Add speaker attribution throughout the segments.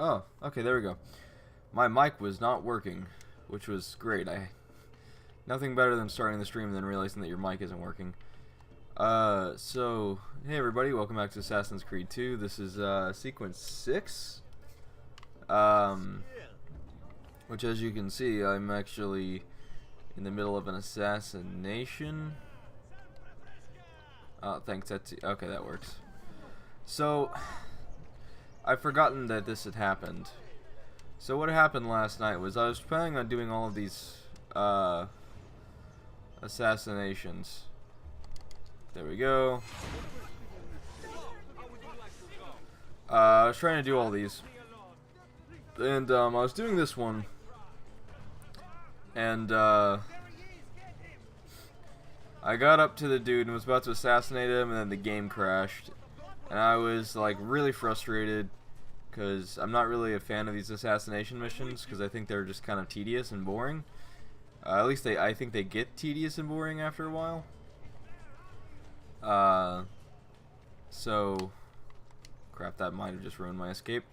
Speaker 1: Oh, okay, there we go. My mic was not working, which was great. Nothing better than starting the stream than realizing that your mic isn't working. So, hey everybody, welcome back to Assassin's Creed 2. This is, sequence 6. Which as you can see, I'm actually in the middle of an assassination. Oh, thanks, okay, that works. So, I've forgotten that this had happened. So what happened last night was I was planning on doing all of these, assassinations. There we go. I was trying to do all these. And, I was doing this one. And, I got up to the dude and was about to assassinate him, and then the game crashed. And I was, like, really frustrated, because I'm not really a fan of these assassination missions, because I think they're just kind of tedious and boring. At least I think they get tedious and boring after a while. So, crap, that might have just ruined my escape.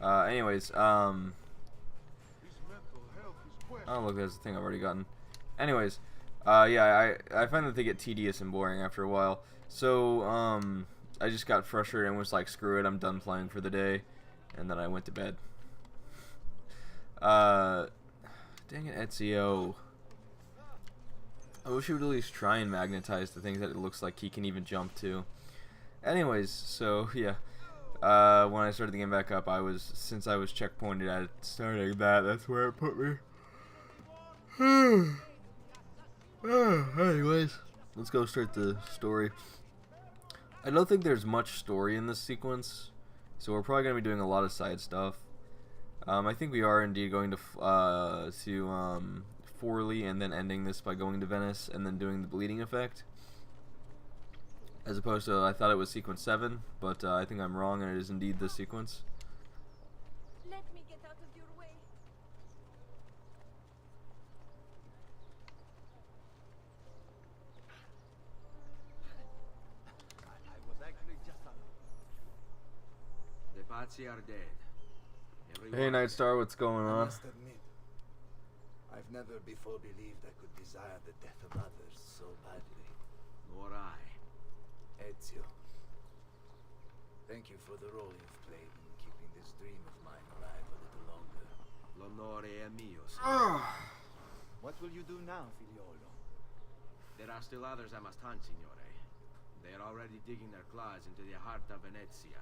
Speaker 1: Anyways, oh look, that's the thing I've already gotten. Anyways, yeah, I find that they get tedious and boring after a while. So, I just got frustrated and was like, screw it, I'm done playing for the day. And then I went to bed. Dang it, Ezio. I wish he would at least try and magnetize the things that it looks like he can even jump to. Anyways, so, yeah. When I started the game back up, since I was checkpointed at starting that's where it put me. Anyways, let's go start the story. I don't think there's much story in this sequence, so we're probably going to be doing a lot of side stuff. I think we are indeed going to Forli and then ending this by going to Venice and then doing the bleeding effect. As opposed to, I thought it was sequence 7, but I think I'm wrong and it is indeed this sequence.
Speaker 2: Let me get out of your way.
Speaker 3: I was actually just on. The Pazzi are dead.
Speaker 1: Hey Nightstar, what's going
Speaker 4: I
Speaker 1: on?
Speaker 4: must admit, I've never before believed I could desire the death of others so badly.
Speaker 3: Nor I.
Speaker 4: Ezio, thank you for the role you've played in keeping this dream of mine alive a little longer.
Speaker 3: L'onore è mio, signore.
Speaker 4: What will you do now, Figliolo?
Speaker 3: There are still others I must hunt, signore. They are already digging their claws into the heart of Venezia.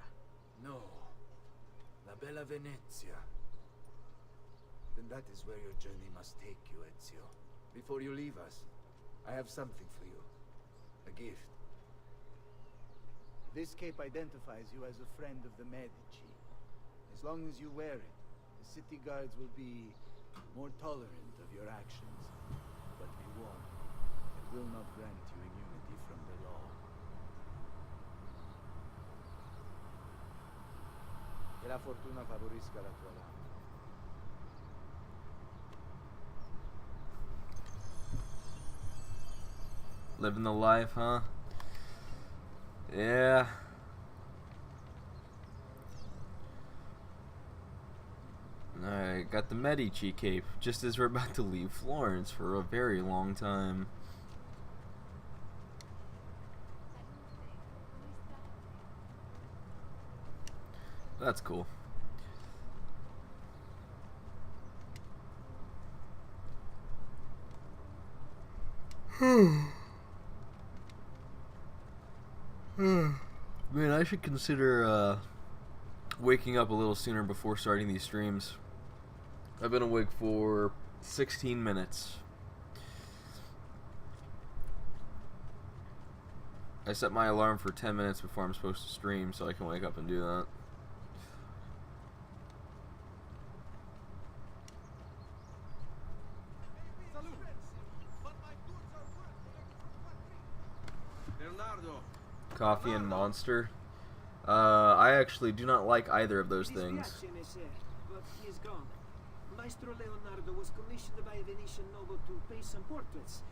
Speaker 4: No. La Bella Venezia. Then that is where your journey must take you, Ezio. Before you leave us, I have something for you. A gift. This cape identifies you as a friend of the Medici. As long as you wear it, the city guards will be more tolerant of your actions. But be warned, it will not grant you immunity from the law. Che la fortuna favorisca la tua lama.
Speaker 1: Living the life, huh? Yeah. Alright, got the Medici cape, just as we're about to leave Florence for a very long time. That's cool. Man, I should consider waking up a little sooner before starting these streams. I've been awake for 16 minutes. I set my alarm for 10 minutes before I'm supposed to stream so I can wake up and do that.
Speaker 3: Bernardo!
Speaker 1: Coffee and Monster. I actually do not like either of those things.
Speaker 5: But he is gone. Maestro Leonardo was commissioned by a Venetian noble to paint some portraits.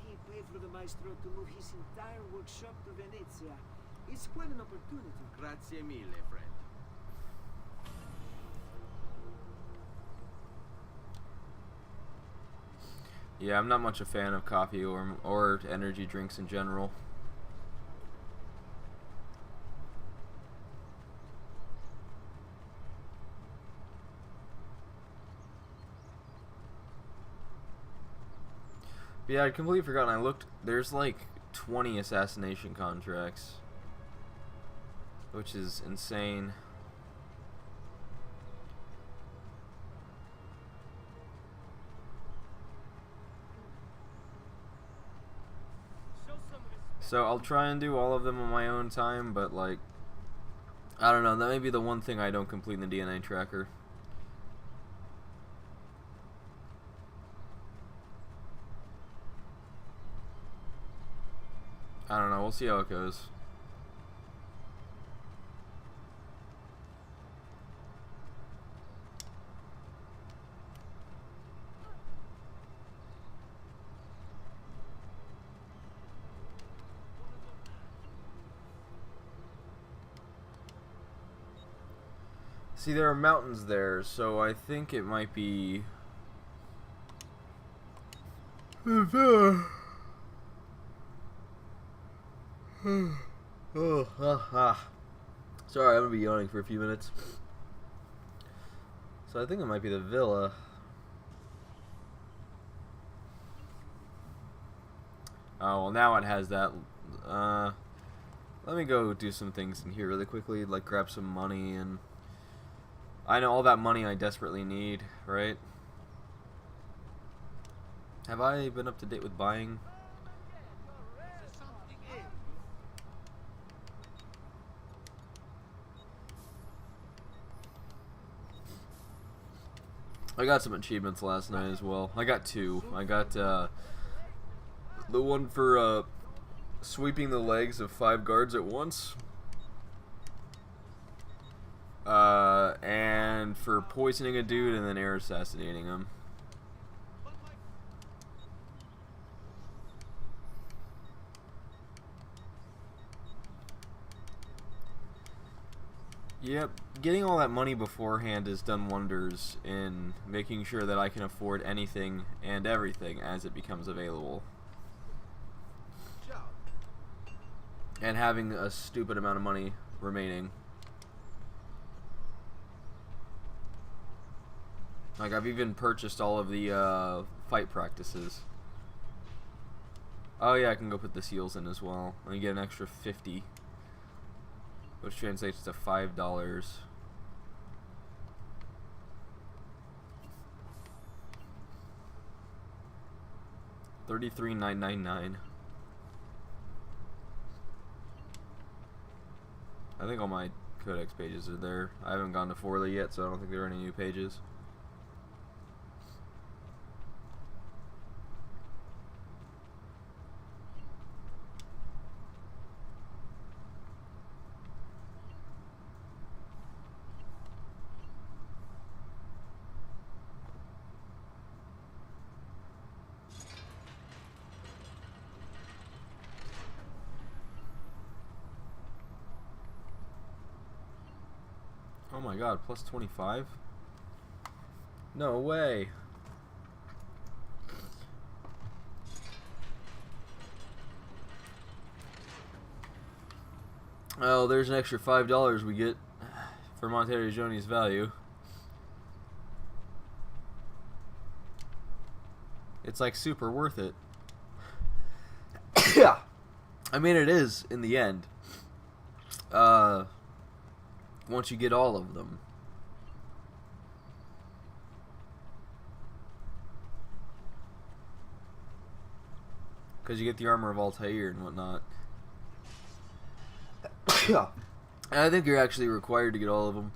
Speaker 5: He paid for the maestro to move his entire workshop to Venezia. It's quite an opportunity.
Speaker 3: Grazie mille, friend.
Speaker 1: Yeah, I'm not much a fan of coffee or energy drinks in general. But yeah, I'd completely forgotten. I looked. There's like 20 assassination contracts, which is insane. So I'll try and do all of them on my own time, but like, I don't know, that may be the one thing I don't complete in the DNA tracker. I don't know, we'll see how it goes. See, there are mountains there, so I think it might be... Sorry, I'm gonna be yawning for a few minutes. So I think it might be the villa. Oh, well now it has that. Let me go do some things in here really quickly, like grab some money, and I know all that money I desperately need, right? Have I been up to date with buying? I got some achievements last night as well. I got two. I got the one for sweeping the legs of 5 guards at once. And for poisoning a dude and then air assassinating him. Yep, getting all that money beforehand has done wonders in making sure that I can afford anything and everything as it becomes available. And having a stupid amount of money remaining. Like, I've even purchased all of the fight practices. Oh yeah, I can go put the seals in as well. Let me get an extra 50. Which translates to $5. $33,999. I think all my codex pages are there. I haven't gone to Forley yet, so I don't think there are any new pages. Oh my god, plus 25? No way. Oh, there's an extra $5 we get for Monteriggioni's value. It's like super worth it. Yeah. I mean, it is in the end. Once you get all of them. Because you get the armor of Altair and whatnot. Yeah. And I think you're actually required to get all of them.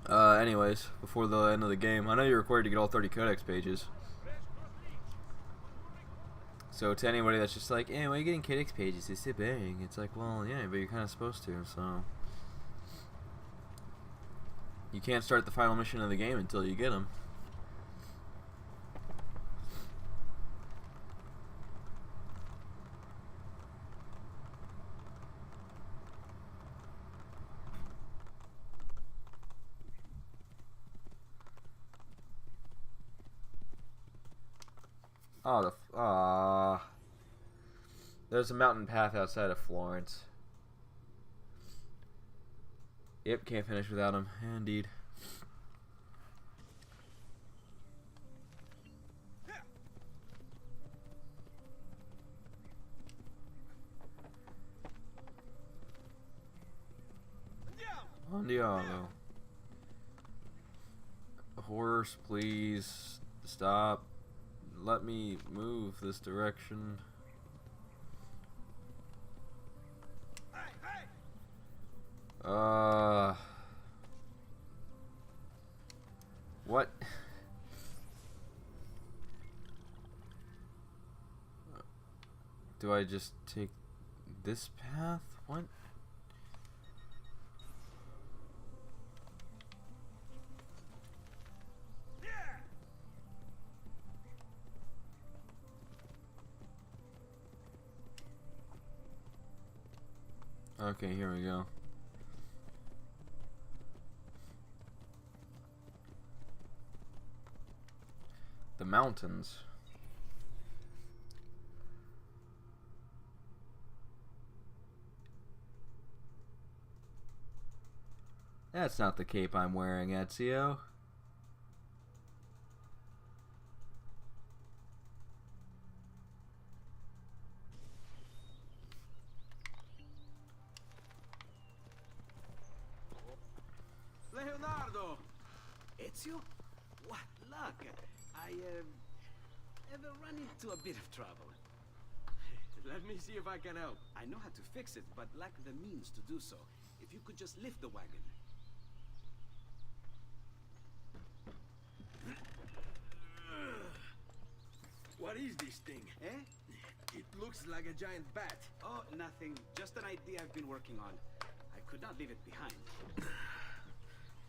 Speaker 1: Anyways, before the end of the game. I know you're required to get all 30 codex pages. So to anybody that's just like, why are you getting codex pages? It's so boring. It's like, well, yeah, but you're kind of supposed to, so... You can't start the final mission of the game until you get them. Oh, there's a mountain path outside of Florence. Yep, can't finish without him. Indeed. Andiamo. Horse, please stop. Let me move this direction. What? Do I just take this path? What? Okay, here we go. The mountains. That's not the cape I'm wearing, Ezio.
Speaker 3: Leonardo!
Speaker 6: Ezio? What luck! I ever run into a bit of trouble.
Speaker 3: Let me see if I can help.
Speaker 6: I know how to fix it, but lack the means to do so. If you could just lift the wagon.
Speaker 3: What is this thing?
Speaker 6: Eh?
Speaker 3: It looks like a giant bat.
Speaker 6: Oh, nothing. Just an idea I've been working on. I could not leave it behind.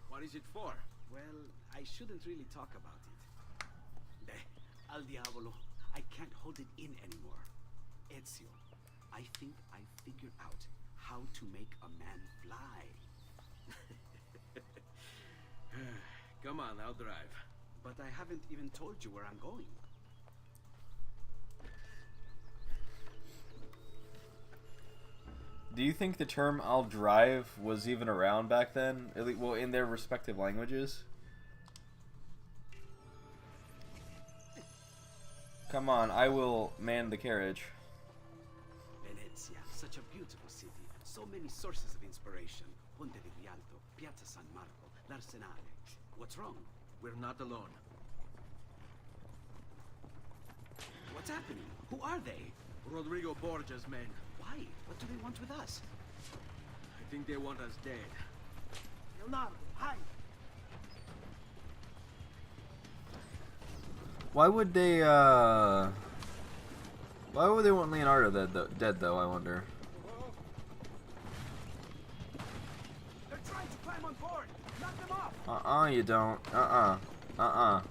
Speaker 3: What is it for?
Speaker 6: Well, I shouldn't really talk about it. Al diavolo. I can't hold it in anymore. Ezio, I think I figured out how to make a man fly.
Speaker 3: Come on, I'll drive.
Speaker 6: But I haven't even told you where I'm going.
Speaker 1: Do you think the term "I'll drive" was even around back then? At least, well, in their respective languages? Come on, I will man the carriage.
Speaker 6: Venezia, such a beautiful city. So many sources of inspiration. Ponte di Rialto, Piazza San Marco, l'Arsenale. What's wrong?
Speaker 3: We're not alone.
Speaker 6: What's happening? Who are they?
Speaker 3: Rodrigo Borgia's men.
Speaker 6: Why? What do they want with us?
Speaker 3: I think they want us dead.
Speaker 6: Leonardo, hide!
Speaker 1: Why would they want Leonardo dead though, I wonder?
Speaker 6: They're trying to climb on board! Knock them off!
Speaker 1: You don't.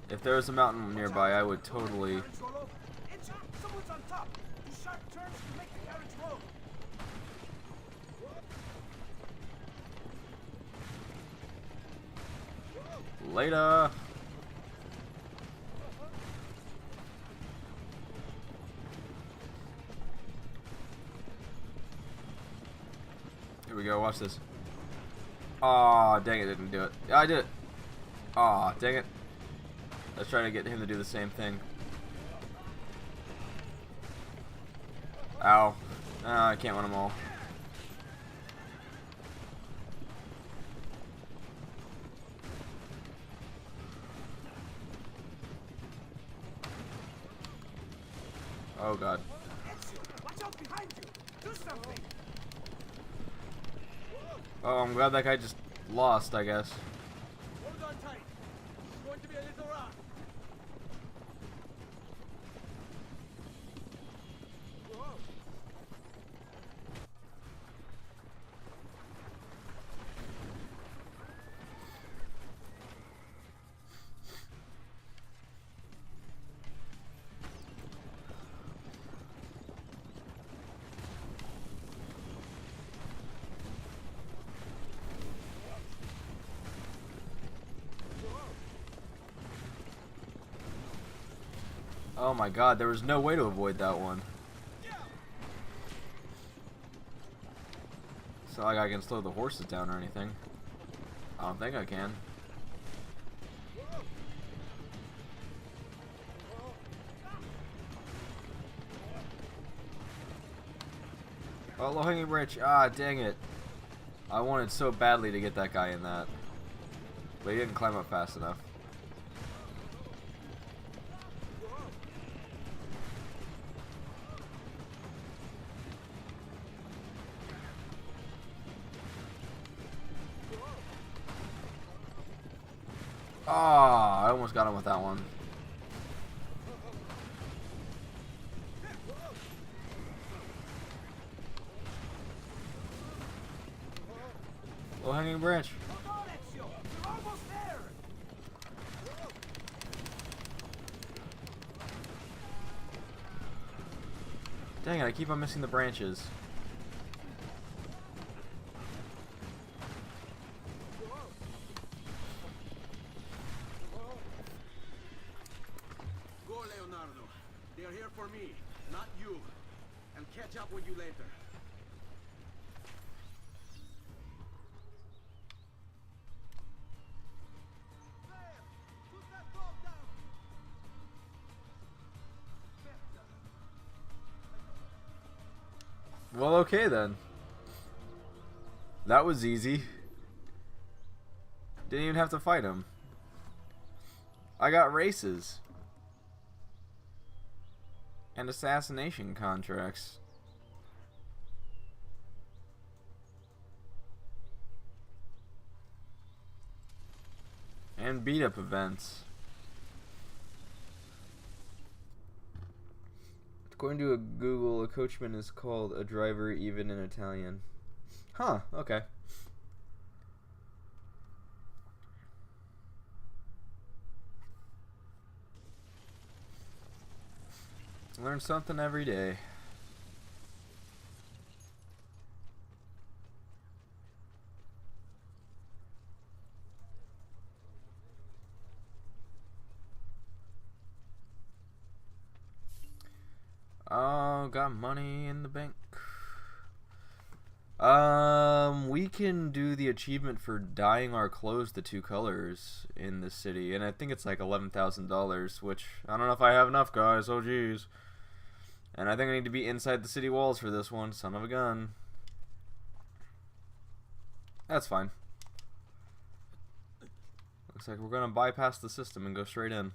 Speaker 1: If there was a mountain nearby, I would totally...
Speaker 6: Someone's on top! Do sharp turns to make the carriage roll!
Speaker 1: Later! Here we go, watch this. Aw, dang it, didn't do it. Yeah, I did it. Aw, dang it. I was trying to get him to do the same thing. Ow. I can't win them all. Oh god.
Speaker 6: Watch out behind you! Do something!
Speaker 1: Oh, I'm glad that guy just lost, I guess.
Speaker 3: Hold on tight. It's going to be a little rough.
Speaker 1: Oh my god, there was no way to avoid that one. It's not like I can slow the horses down or anything. I don't think I can. Oh, low-hanging branch. Ah, dang it. I wanted so badly to get that guy in that. But he didn't climb up fast enough. Ah, I almost got him with that one. Low-hanging branch. Dang it, I keep on missing the branches.
Speaker 3: Go, Leonardo. They are here for me, not you. I'll catch up with you later.
Speaker 1: Well, okay then. That was easy. Didn't even have to fight him. I got races. And assassination contracts. And beat-up events. According to Google, a coachman is called a driver even in Italian. Huh, okay. Learn something every day. Oh, got money in the bank. We can do the achievement for dyeing our clothes the 2 colors in the city, and I think it's like $11,000, which I don't know if I have enough, guys. Oh, geez. And I think I need to be inside the city walls for this one. Son of a gun. That's fine. Looks like we're gonna bypass the system and go straight in.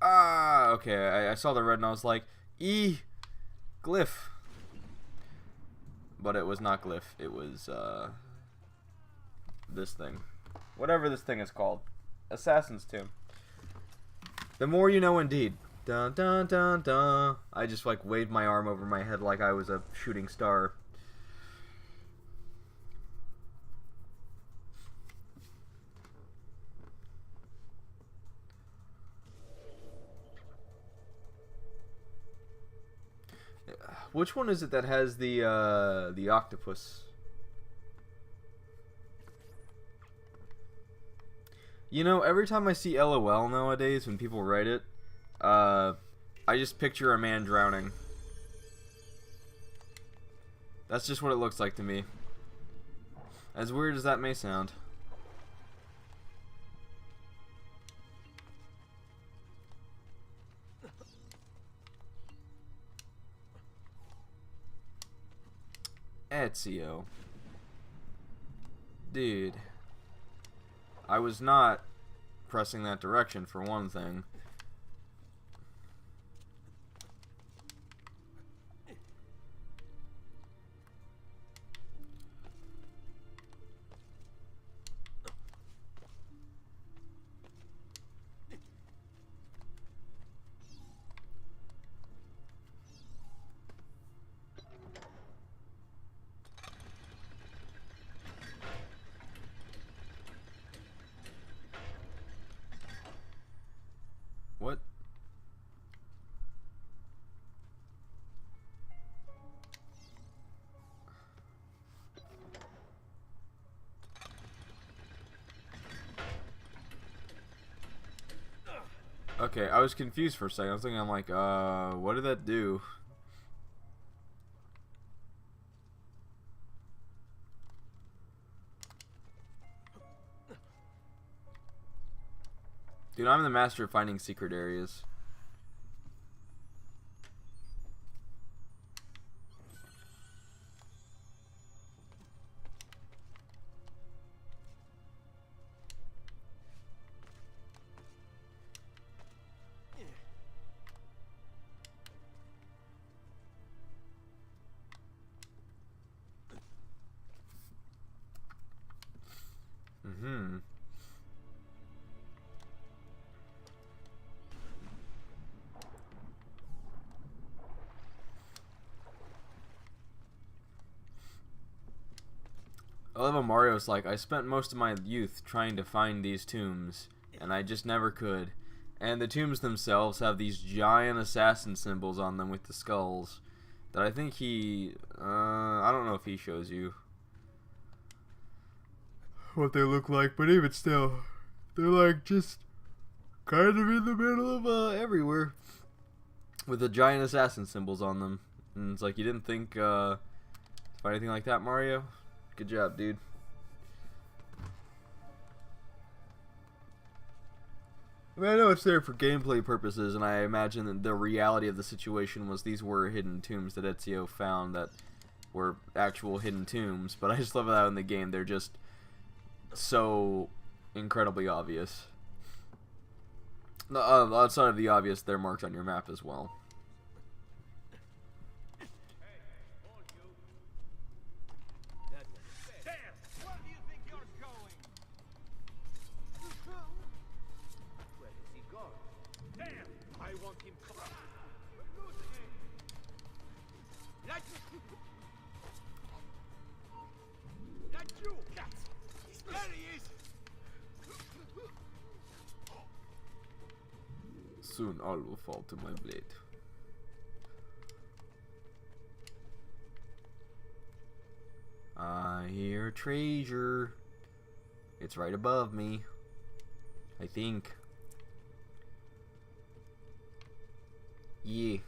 Speaker 1: Ah, okay. I saw the red and I was like, glyph. But it was not glyph. It was this thing, whatever this thing is called. Assassin's Tomb. The more you know, indeed. Dun dun dun dun. I just like waved my arm over my head like I was a shooting star. Which one is it that has the octopus? You know, every time I see LOL nowadays when people write it, I just picture a man drowning. That's just what it looks like to me. As weird as that may sound. Ezio. Dude. I was not pressing that direction for one thing. What? Okay, I was confused for a second. I was thinking, I'm like, what did that do? Dude, I'm the master of finding secret areas. Mm-hmm. I love how Mario's like, I spent most of my youth trying to find these tombs, and I just never could. And the tombs themselves have these giant assassin symbols on them with the skulls that I think he, I don't know if he shows you what they look like, but even still, they're like just kind of in the middle of everywhere with the giant assassin symbols on them. And it's like, you didn't think to find anything like that, Mario? Good job, dude. I mean, I know it's there for gameplay purposes, and I imagine that the reality of the situation was these were hidden tombs that Ezio found that were actual hidden tombs, but I just love that in the game they're just so incredibly obvious. Outside of the obvious, they're marked on your map as well. Soon all will fall to my blade. I hear a treasure. It's right above me, I think. Yeah.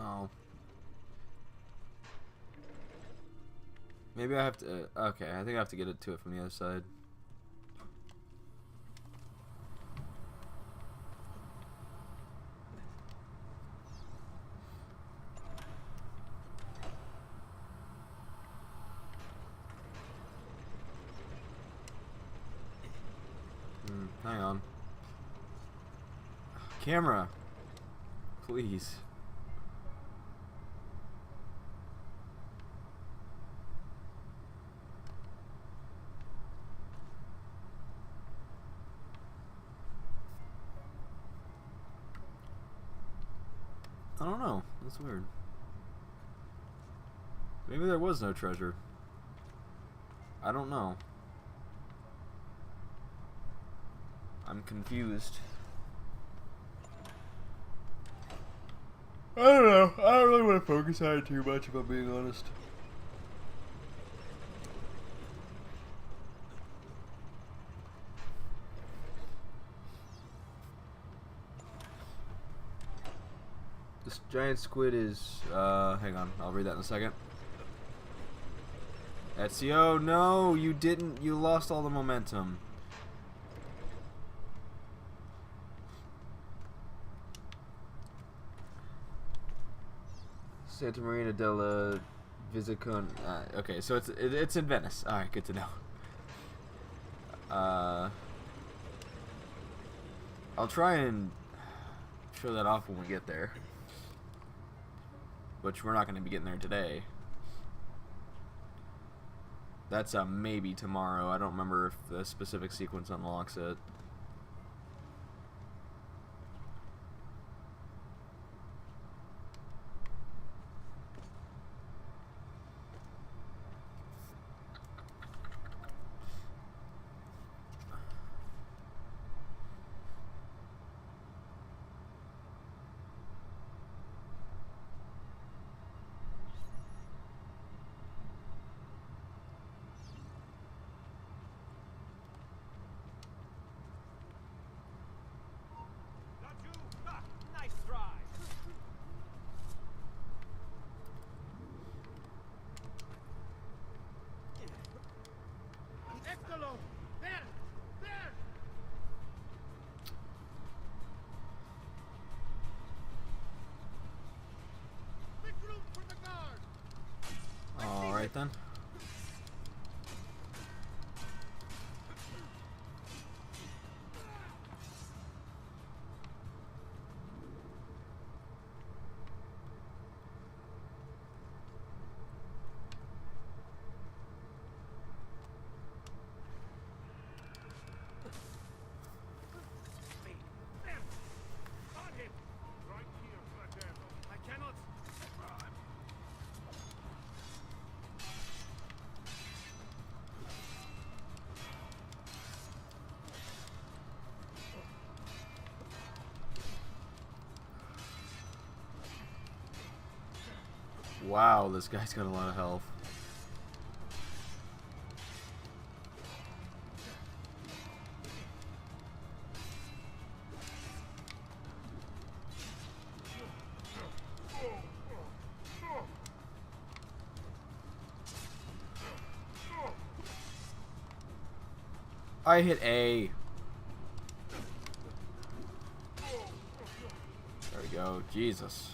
Speaker 1: Oh. Maybe I have to... okay, I think I have to get it to it from the other side. Hang on. Camera. Please. I don't know. That's weird. Maybe there was no treasure. I don't know. I'm confused. I don't know. I don't really want to focus on it too much, if I'm being honest. This giant squid is, hang on, I'll read that in a second. Ezio, no, you didn't, you lost all the momentum. Santa Marina della Visicon. Okay, so it's in Venice. All right, good to know. I'll try and show that off when we get there, which we're not going to be getting there today. That's a maybe tomorrow. I don't remember if the specific sequence unlocks it. Alright then. Wow, this guy's got a lot of health. I hit A. There we go. Jesus.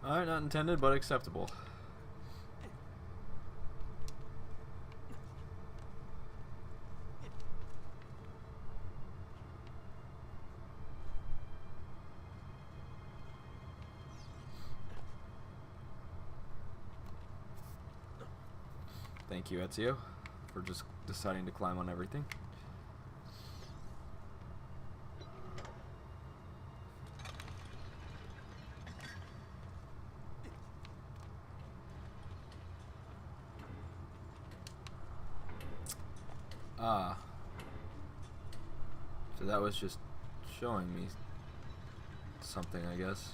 Speaker 1: Alright, not intended, but acceptable. Thank you, Ezio, for just deciding to climb on everything. Ah. So that was just showing me something, I guess.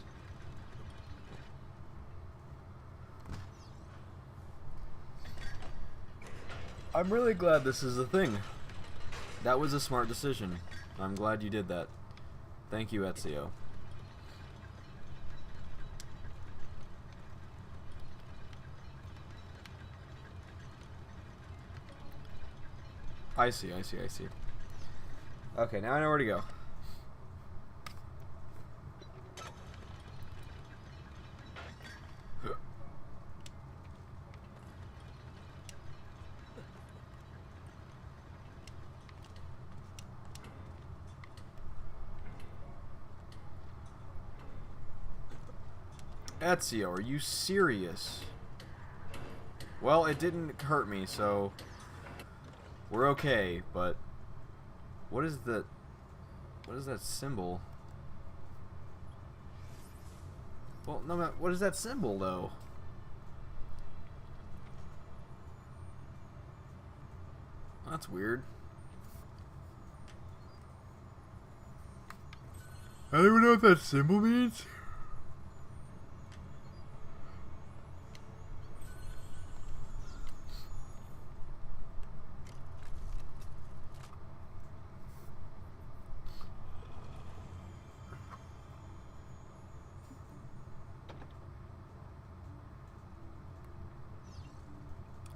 Speaker 1: I'm really glad this is a thing. That was a smart decision. I'm glad you did that. Thank you, Ezio. I see. Okay, now I know where to go. Ezio, are you serious? Well, it didn't hurt me, so we're okay, but what is that symbol? Well, no matter, what is that symbol, though? That's weird. I don't even know what that symbol means.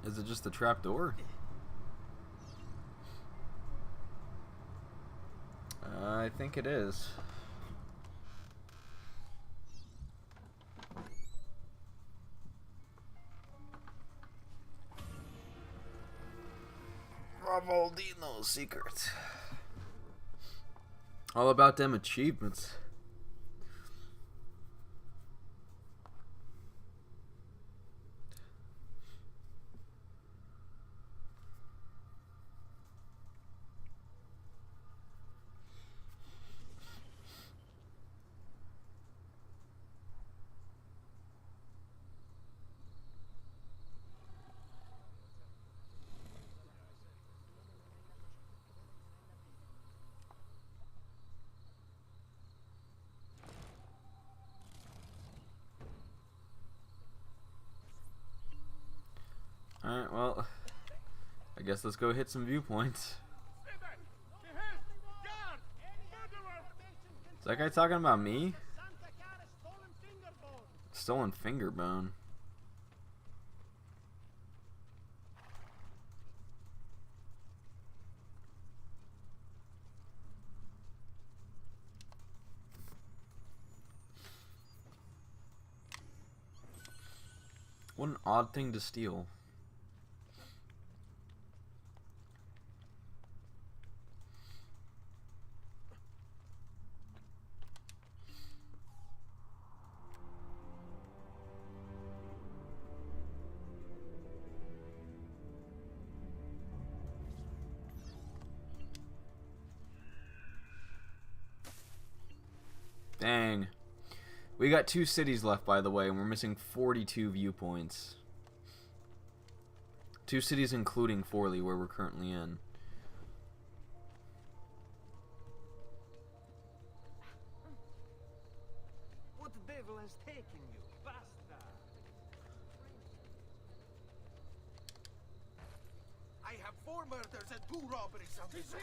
Speaker 1: Is it just the trap door? I think it is. Ravaldino's secret. All about them achievements. Alright, well, I guess let's go hit some viewpoints. Is that guy talking about me? Stolen finger bone. What an odd thing to steal. Dang. We got 2 cities left, by the way, and we're missing 42 viewpoints. 2 cities including Forley, where we're currently in.
Speaker 5: What devil has taken you, bastard?
Speaker 4: I have 4 murders and 2 robberies on this.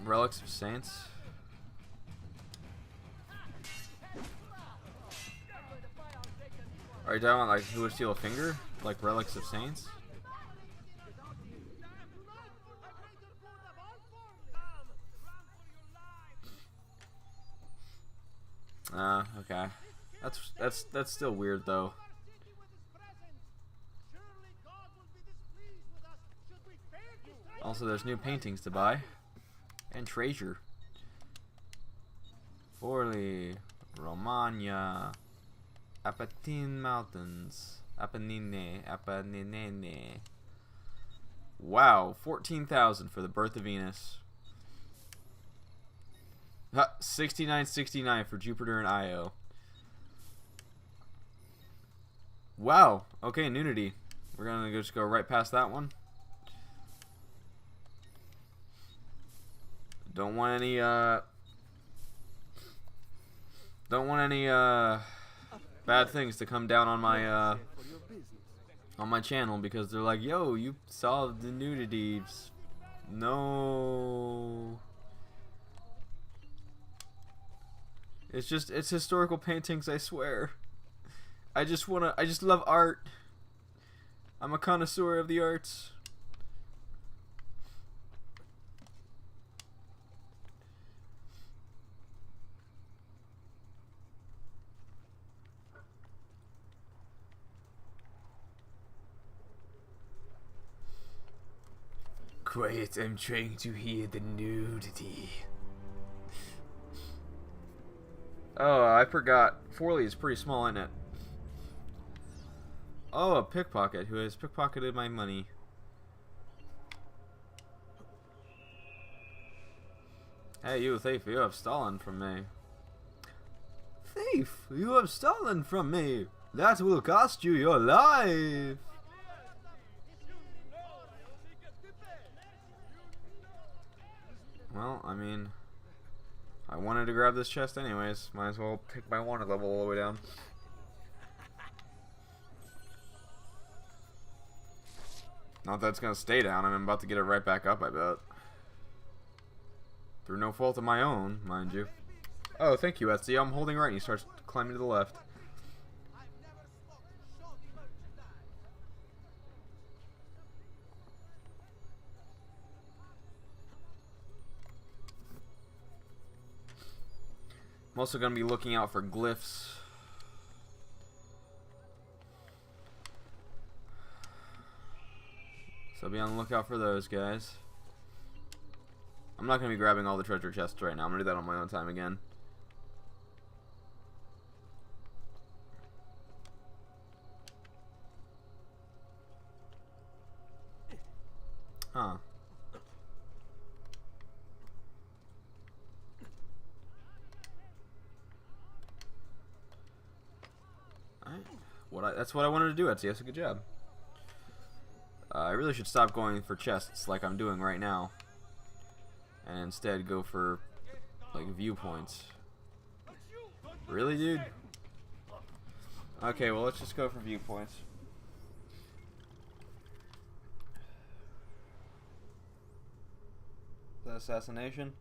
Speaker 1: Relics of Saints. Are you talking about like who would steal a finger? Like Relics of Saints? Okay. That's still weird though. Also, there's new paintings to buy. And treasure. Forley, Romagna, Apennine Mountains, Apennine. Wow, 14,000 for the Birth of Venus. 69.69 for Jupiter and Io. Wow. Okay, Nudity. We're gonna just go right past that one. Don't want any bad things to come down on my channel because they're like, yo, you solved the nudity. No. It's historical paintings, I swear. I just love art. I'm a connoisseur of the arts. Quiet, I'm trying to hear the nudity. Oh, I forgot. Forley is pretty small, isn't it? Oh, a pickpocket who has pickpocketed my money. Hey, you thief, you have stolen from me. Thief, you have stolen from me. That will cost you your life. Well, I mean, I wanted to grab this chest anyways. Might as well take my wanted level all the way down. Not that it's gonna stay down. I'm about to get it right back up, I bet. Through no fault of my own, mind you. Oh, thank you, Etsy. I'm holding right and he starts climbing to the left. I'm also going to be looking out for glyphs. So be on the lookout for those, guys. I'm not going to be grabbing all the treasure chests right now. I'm going to do that on my own time again. Huh. That's what I wanted to do, Etsy. That's a good job. I really should stop going for chests like I'm doing right now, and instead go for like viewpoints. Really, dude? Okay, well let's just go for viewpoints. Is that assassination?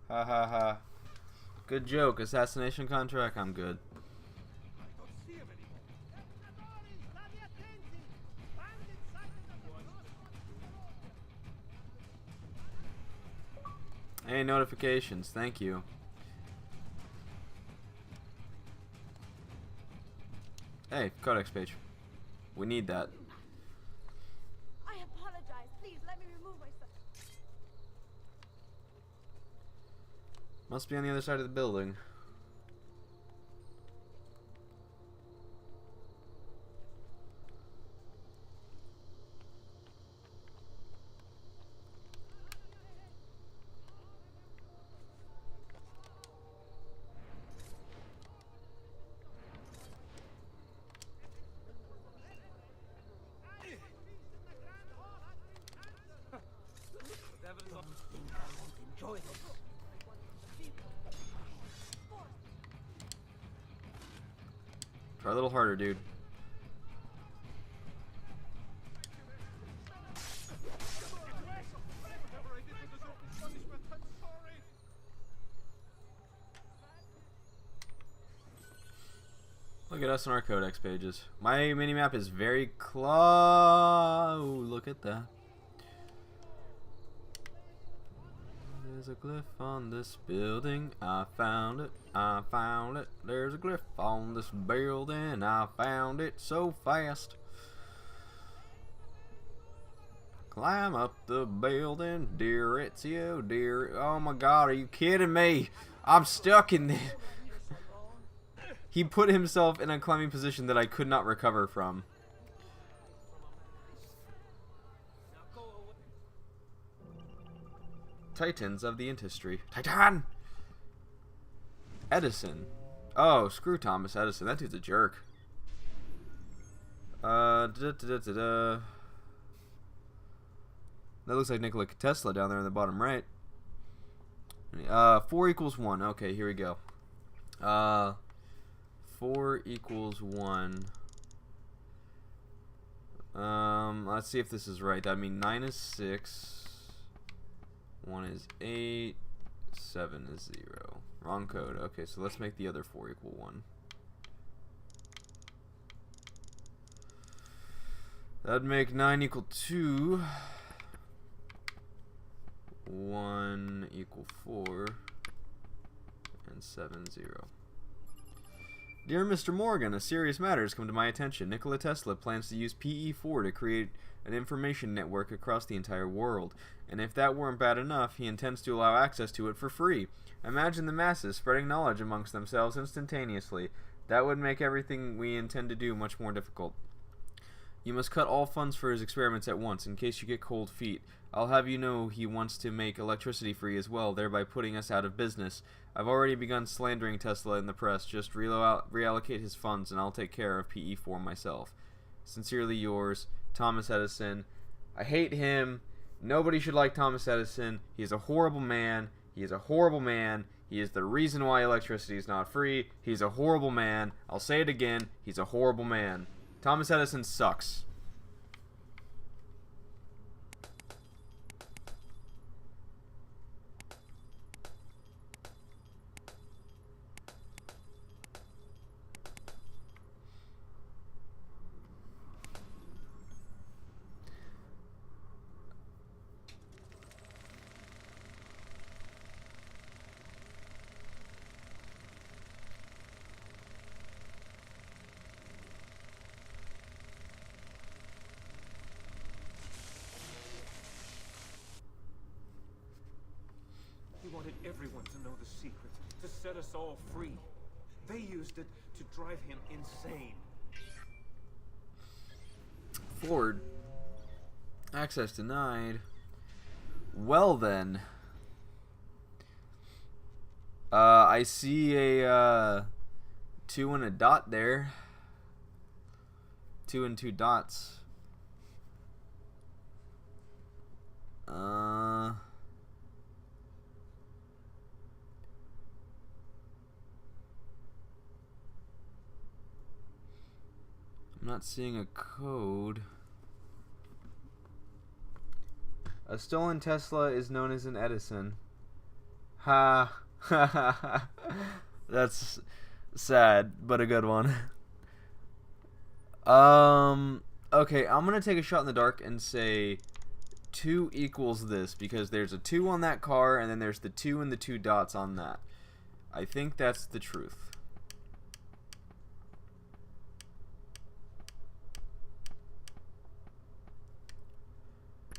Speaker 1: Ha ha ha. Good joke. Assassination contract. I'm good. Hey, notifications. Thank you. Hey, codex page. We need that.
Speaker 2: I apologize. Please let me remove myself.
Speaker 1: Must be on the other side of the building.
Speaker 5: Enjoy this.
Speaker 1: Try a little harder, dude. Look at us on our codex pages. My minimap is very close. Look at that. There's a glyph on this building. I found it. I found it. There's a glyph on this building. I found it so fast. Climb up the building, dear Ezio, dear. Oh my God, are you kidding me? I'm stuck in there. He put himself in a climbing position that I could not recover from. Titans of the industry. Titan! Edison. Oh, screw Thomas Edison. That dude's a jerk. That looks like Nikola Tesla down there in the bottom right. 4 equals 1. Okay, here we go. 4 equals 1. Let's see if this is right. I mean, 9 is 6. 1 is 8. 7 is 0. Wrong code. Okay, so let's make the other 4 equal 1. That'd make 9 equal 2. 1 equal 4. And 7, 0. Dear Mr. Morgan, a serious matter has come to my attention. Nikola Tesla plans to use PE4 to create an information network across the entire world. And if that weren't bad enough, he intends to allow access to it for free. Imagine the masses spreading knowledge amongst themselves instantaneously. That would make everything we intend to do much more difficult. You must cut all funds for his experiments at once, in case you get cold feet. I'll have you know he wants to make electricity free as well, thereby putting us out of business. I've already begun slandering Tesla in the press. Just reallocate his funds and I'll take care of PE4 myself. Sincerely yours, Thomas Edison. I hate him. Nobody should like Thomas Edison. He is a horrible man. He is a horrible man. He is the reason why electricity is not free. He's a horrible man. I'll say it again. He's a horrible man. Thomas Edison sucks.
Speaker 5: He wanted everyone to know the secret, to set us all free. They used it to drive him insane.
Speaker 1: Ford. Access denied. Well then. I see a 2 and a dot there. 2 and 2 dots. I'm not seeing a code. A stolen Tesla is known as an Edison. Ha. That's sad, but a good one. Okay, I'm gonna take a shot in the dark and say 2 equals this because there's a 2 on that car and then there's the 2 and the 2 dots on that. I think that's the truth.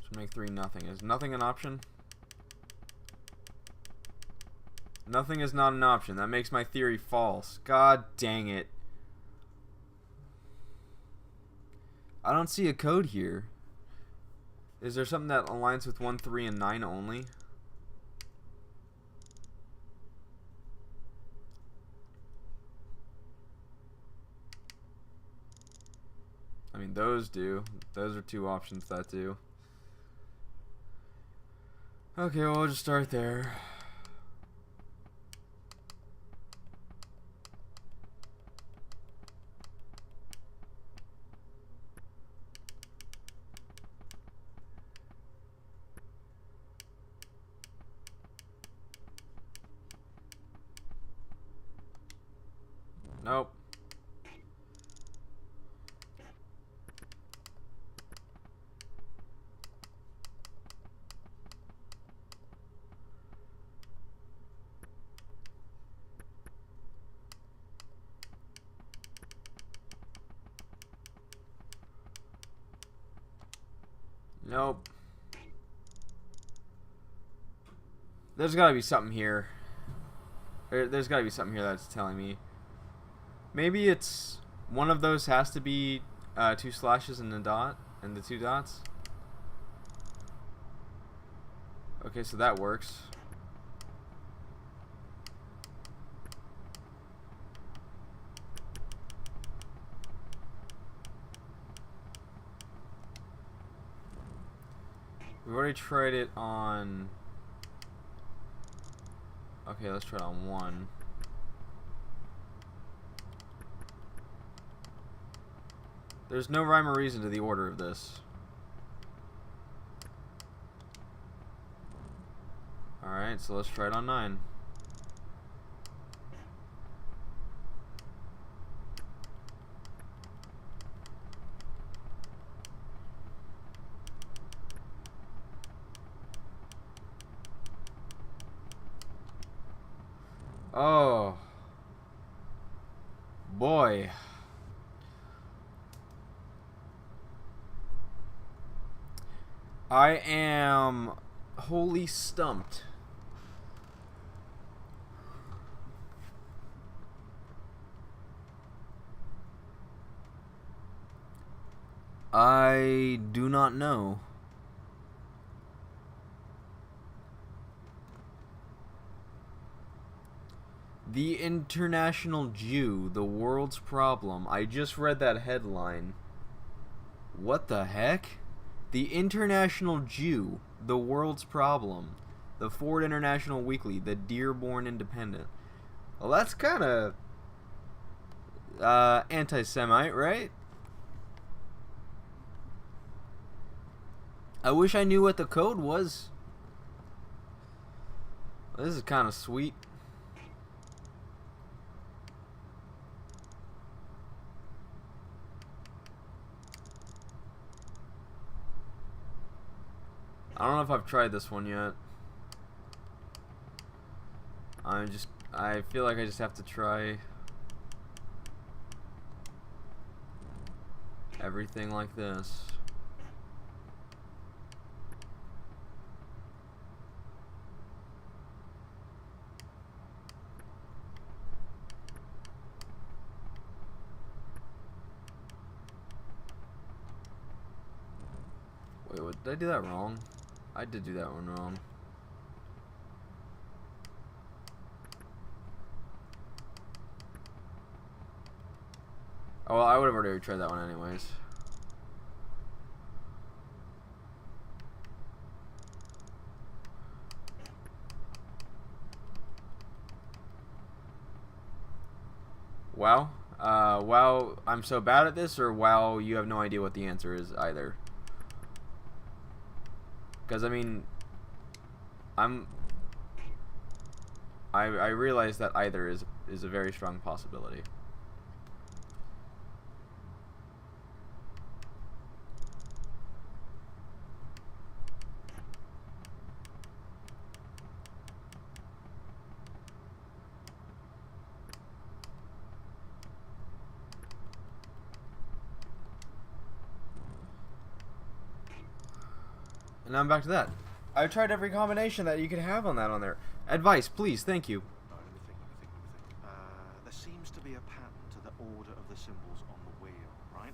Speaker 1: So make 3 nothing. Is nothing an option? Nothing is not an option. That makes my theory false. God dang it. I don't see a code here. Is there something that aligns with 1, 3, and 9 only? I mean, those do. Those are 2 options that do. Okay, well, we'll just start there. Nope. Nope. There's gotta be something here. There's gotta be something here that's telling me. Maybe it's one of those has to be 2 slashes and a dot, and the 2 dots. Okay, so that works. We've already tried it on... Okay, let's try it on 1. There's no rhyme or reason to the order of this. Alright, so let's try it on 9. Oh. Boy. I am wholly stumped. I do not know. The International Jew, the world's problem. I just read that headline. What the heck? The International Jew, the world's problem. The Ford International Weekly, the Dearborn Independent. Well, that's kind of anti-Semite, right? I wish I knew what the code was. This is kind of sweet. I don't know if I've tried this one yet. I feel like I just have to try everything like this. Wait, what, did I do that wrong? I did do that one wrong. Oh, well, I would have already tried that one anyways. Wow. Wow, I'm so bad at this, or wow, you have no idea what the answer is either. Because, I mean, I realize that either is a very strong possibility. And now I'm back to that. I've tried every combination that you could have on that on there. Advice, please, thank you.
Speaker 7: Right, let me think. There seems to be a pattern to the order of the symbols on the wheel, right?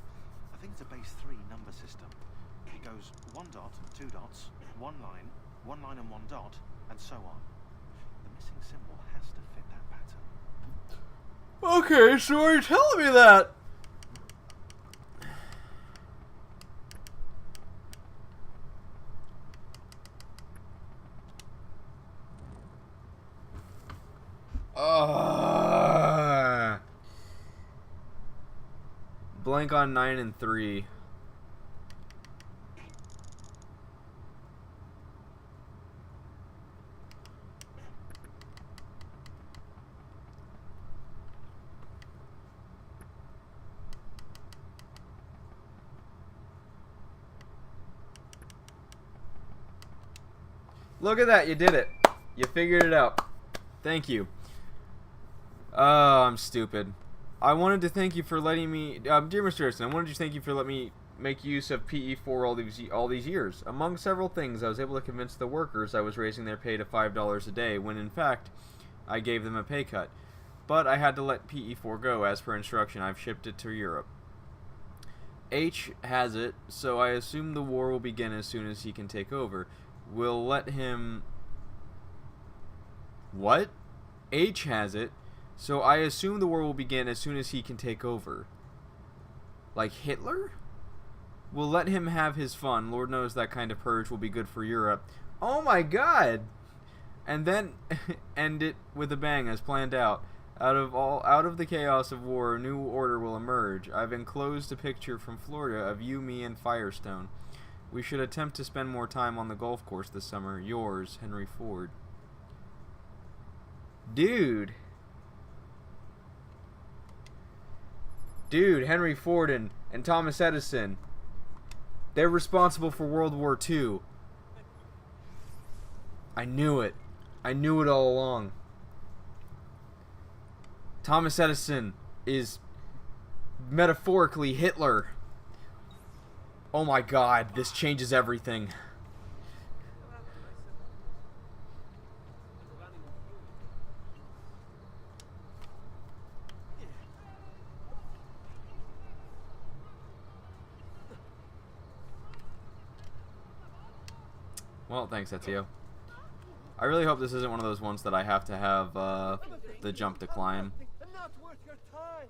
Speaker 7: I think it's a base 3 number system. It goes 1 dot, 2 dots, 1 line and 1 dot, and so on. The missing symbol has to fit that pattern.
Speaker 1: Okay, so are you telling me that? Blank on 9 and 3. Look at that, you did it. You figured it out. Thank you. I'm stupid. I wanted to thank you for letting me, dear Mr. Harrison, I wanted to thank you for letting me make use of PE4 all these years. Among several things, I was able to convince the workers I was raising their pay to $5 a day, when in fact, I gave them a pay cut. But I had to let PE4 go, as per instruction. I've shipped it to Europe. H has it, so I assume the war will begin as soon as he can take over. We'll let him... What? H has it, so I assume the war will begin as soon as he can take over. Like Hitler? We'll let him have his fun. Lord knows that kind of purge will be good for Europe. Oh my god! And then end it with a bang as planned out. Out of the chaos of war, a new order will emerge. I've enclosed a picture from Florida of you, me, and Firestone. We should attempt to spend more time on the golf course this summer. Yours, Henry Ford. Dude, Henry Ford and Thomas Edison. They're responsible for World War II. I knew it. I knew it all along. Thomas Edison is metaphorically Hitler. Oh my god, this changes everything. Well, thanks, Ezio. I really hope this isn't one of those ones that I have to have the jump to climb.
Speaker 4: Not worth your time.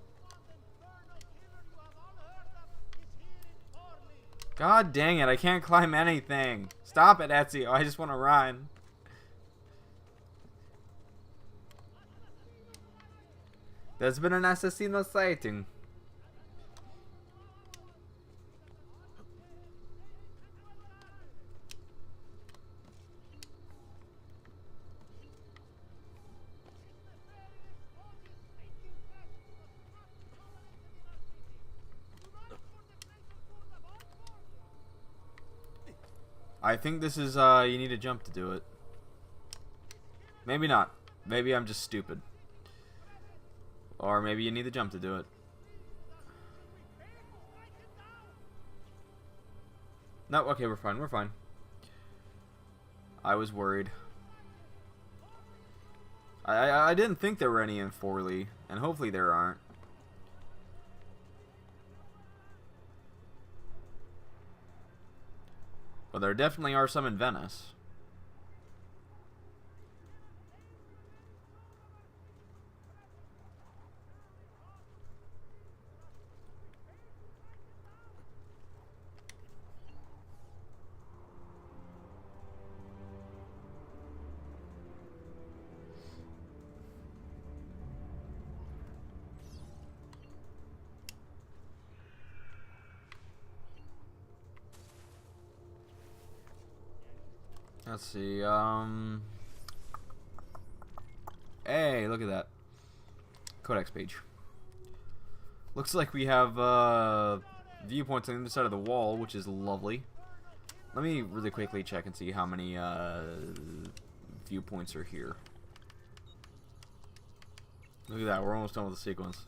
Speaker 1: God dang it, I can't climb anything. Stop it, Ezio. I just want to run. There's been an assassino sighting. I think this is, you need a jump to do it. Maybe not. Maybe I'm just stupid. Or maybe you need the jump to do it. No, okay, we're fine, we're fine. I was worried. I didn't think there were any in Forley, and hopefully there aren't. But there definitely are some in Venice. Let's see, hey, look at that. Codex page. Looks like we have, viewpoints on the other side of the wall, which is lovely. Let me really quickly check and see how many, viewpoints are here. Look at that, we're almost done with the sequence.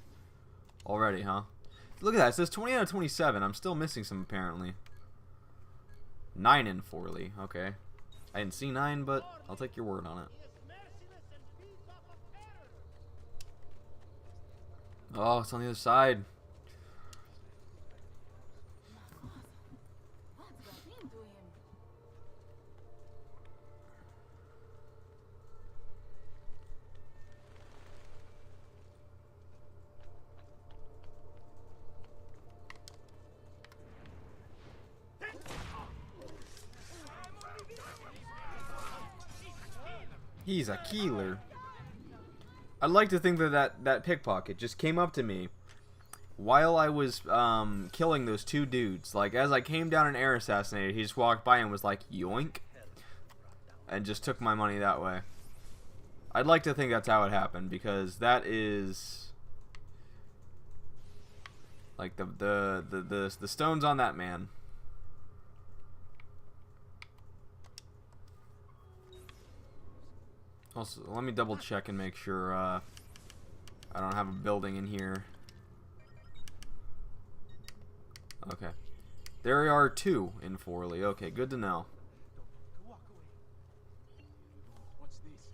Speaker 1: Already, huh? Look at that, it says 20 out of 27. I'm still missing some, apparently. 9 in Forley. Okay. I didn't see 9, but I'll take your word on it. Oh, it's on the other side.
Speaker 2: What's Gavin doing?
Speaker 1: He's a killer. I'd like to think that pickpocket just came up to me while I was killing those 2 dudes. Like, as I came down and air assassinated, he just walked by and was like, yoink. And just took my money that way. I'd like to think that's how it happened, because that is... like, the stones on that man. Also, let me double check and make sure I don't have a building in here. Okay. There are 2 in Forley. Okay, good to know.
Speaker 5: What's this?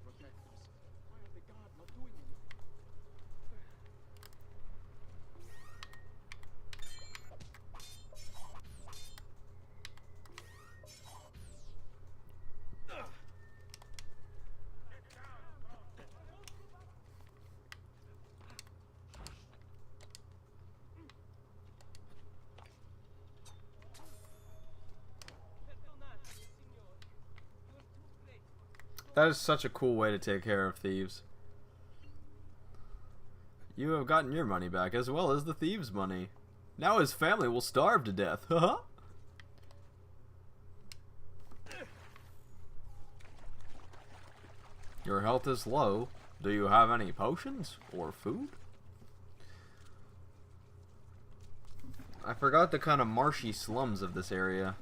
Speaker 5: Protect us. Why are the guard not doing anything?
Speaker 1: That is such a cool way to take care of thieves. You have gotten your money back, as well as the thieves' money. Now his family will starve to death. Haha. Your health is low. Do you have any potions or food? I forgot the kind of marshy slums of this area.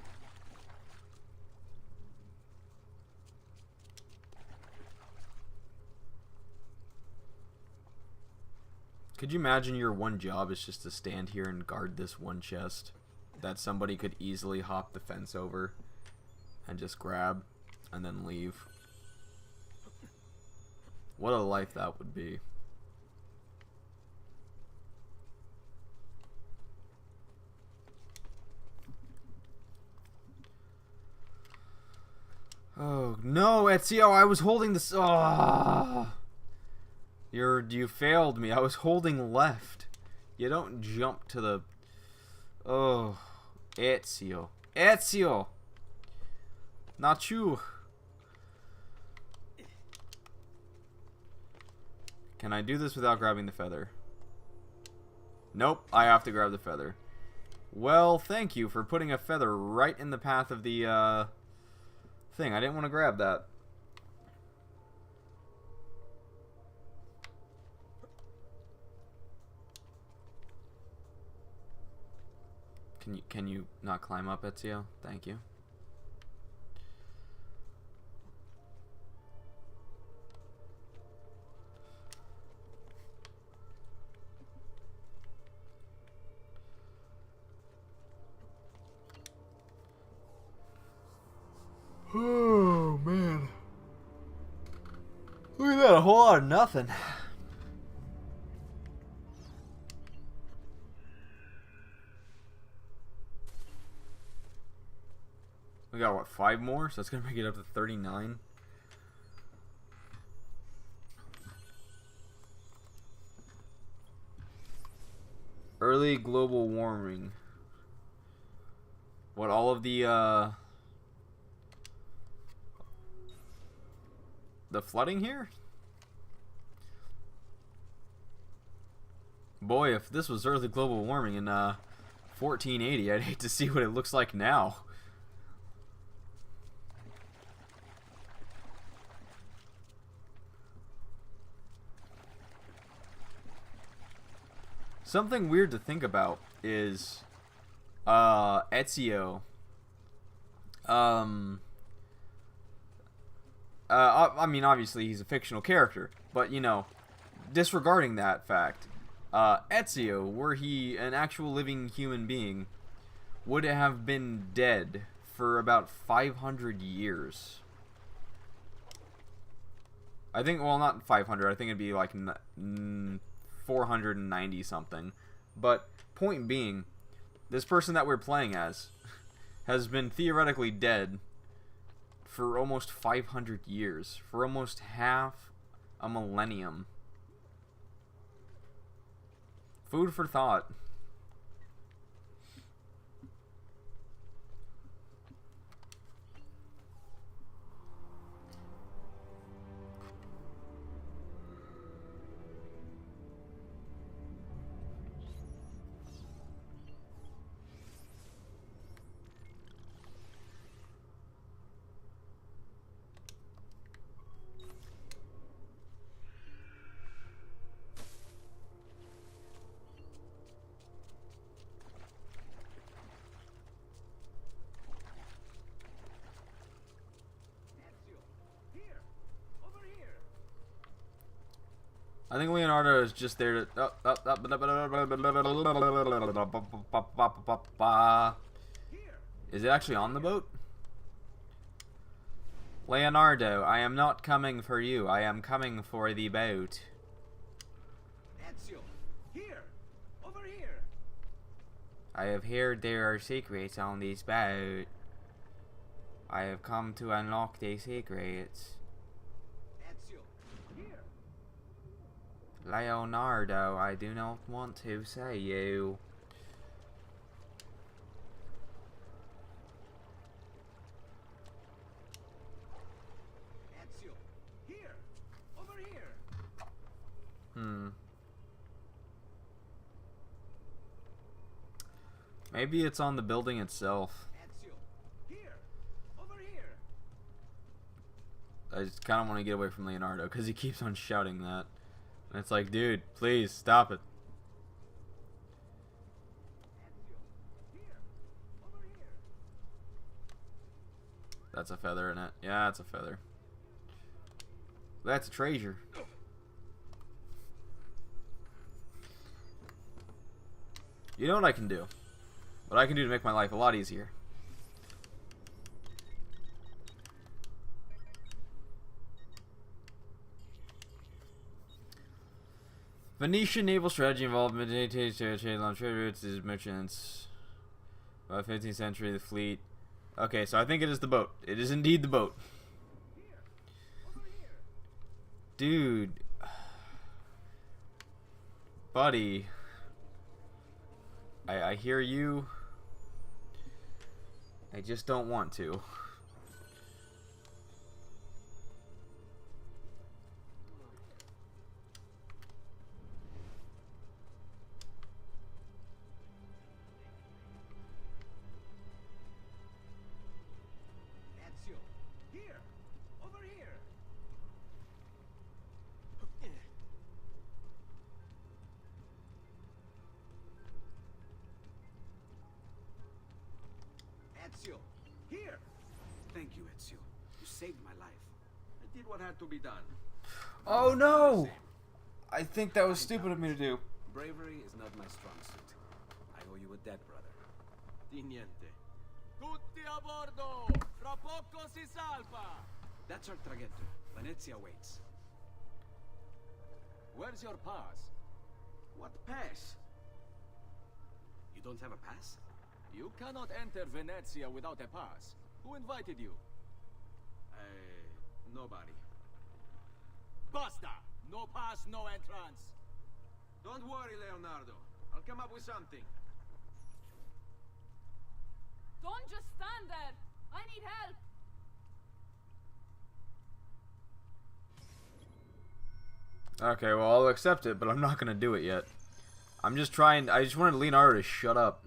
Speaker 1: Could you imagine your one job is just to stand here and guard this one chest that somebody could easily hop the fence over and just grab and then leave? What a life that would be. Oh no, Ezio, I was holding this. Oh. You failed me. I was holding left. You don't jump to the... Oh. Ezio. Ezio! Not you. Can I do this without grabbing the feather? Nope, I have to grab the feather. Well, thank you for putting a feather right in the path of the, thing. I didn't want to grab that. Can you not climb up, Ezio? Thank you. Oh man. Look at that, a whole lot of nothing. We got, what, 5 more? So that's going to make it up to 39. Early global warming. What, all of the flooding here? Boy, if this was early global warming in 1480, I'd hate to see what it looks like now. Something weird to think about is Ezio. I mean, obviously he's a fictional character, but you know, disregarding that fact, Ezio, were he an actual living human being, would have been dead for about 500 years. I think, well, not 500. I think it'd be like 490 something. But point being, this person that we're playing as has been theoretically dead for almost 500 years, for almost half a millennium. Food for thought. I think Leonardo is just there to... Is it actually on the boat? Leonardo, I am not coming for you. I am coming for the boat.
Speaker 6: Ezio, here! Over here!
Speaker 1: I have heard there are secrets on this boat. I have come to unlock the secrets.
Speaker 6: Ezio, here!
Speaker 1: Leonardo, I do not want to say you.
Speaker 6: Ezio, here! Over here!
Speaker 1: Maybe it's on the building itself.
Speaker 6: Ezio, here! Over here!
Speaker 1: I just kind of want to get away from Leonardo because he keeps on shouting that. And it's like, dude, please stop it. That's a feather in it. Yeah, that's a feather. That's a treasure. You know what I can do? What I can do to make my life a lot easier. Venetian naval strategy involved Mediterranean trade routes as merchants. By the 15th century, the fleet. Okay, so I think it is the boat. It is indeed the boat. Dude. Buddy. I hear you. I just don't want to.
Speaker 6: Ezio, here! Over here! Ezio, here! Thank you, Ezio. You saved my life.
Speaker 3: I did what had to be done.
Speaker 1: Oh no! I think that was stupid of me to do.
Speaker 6: Bravery is not my strong suit. I owe you a debt, brother.
Speaker 3: Di niente.
Speaker 8: Tutti a bordo! Fra poco si salva!
Speaker 6: That's our traghetto. Venezia waits.
Speaker 8: Where's your pass?
Speaker 3: What pass?
Speaker 6: You don't have a pass?
Speaker 8: You cannot enter Venezia without a pass. Who invited you?
Speaker 3: Nobody.
Speaker 8: Basta! No pass, no entrance!
Speaker 3: Don't worry, Leonardo. I'll come up with something.
Speaker 2: Don't just stand there. I need help.
Speaker 1: Okay, well, I'll accept it, but I'm not gonna do it yet. I'm just trying. I just wanted Leonardo to shut up.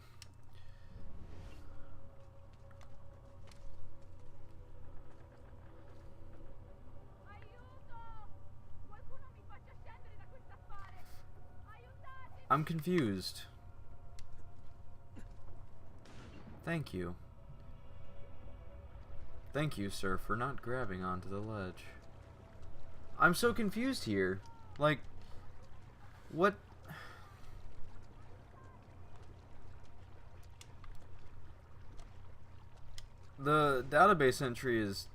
Speaker 2: Aiuto! Qualcuno mi faccia scendere da questo affare. Aiutatemi!
Speaker 1: I'm confused. Thank you. Thank you, sir, for not grabbing onto the ledge. I'm so confused here. Like, what? the database entry is...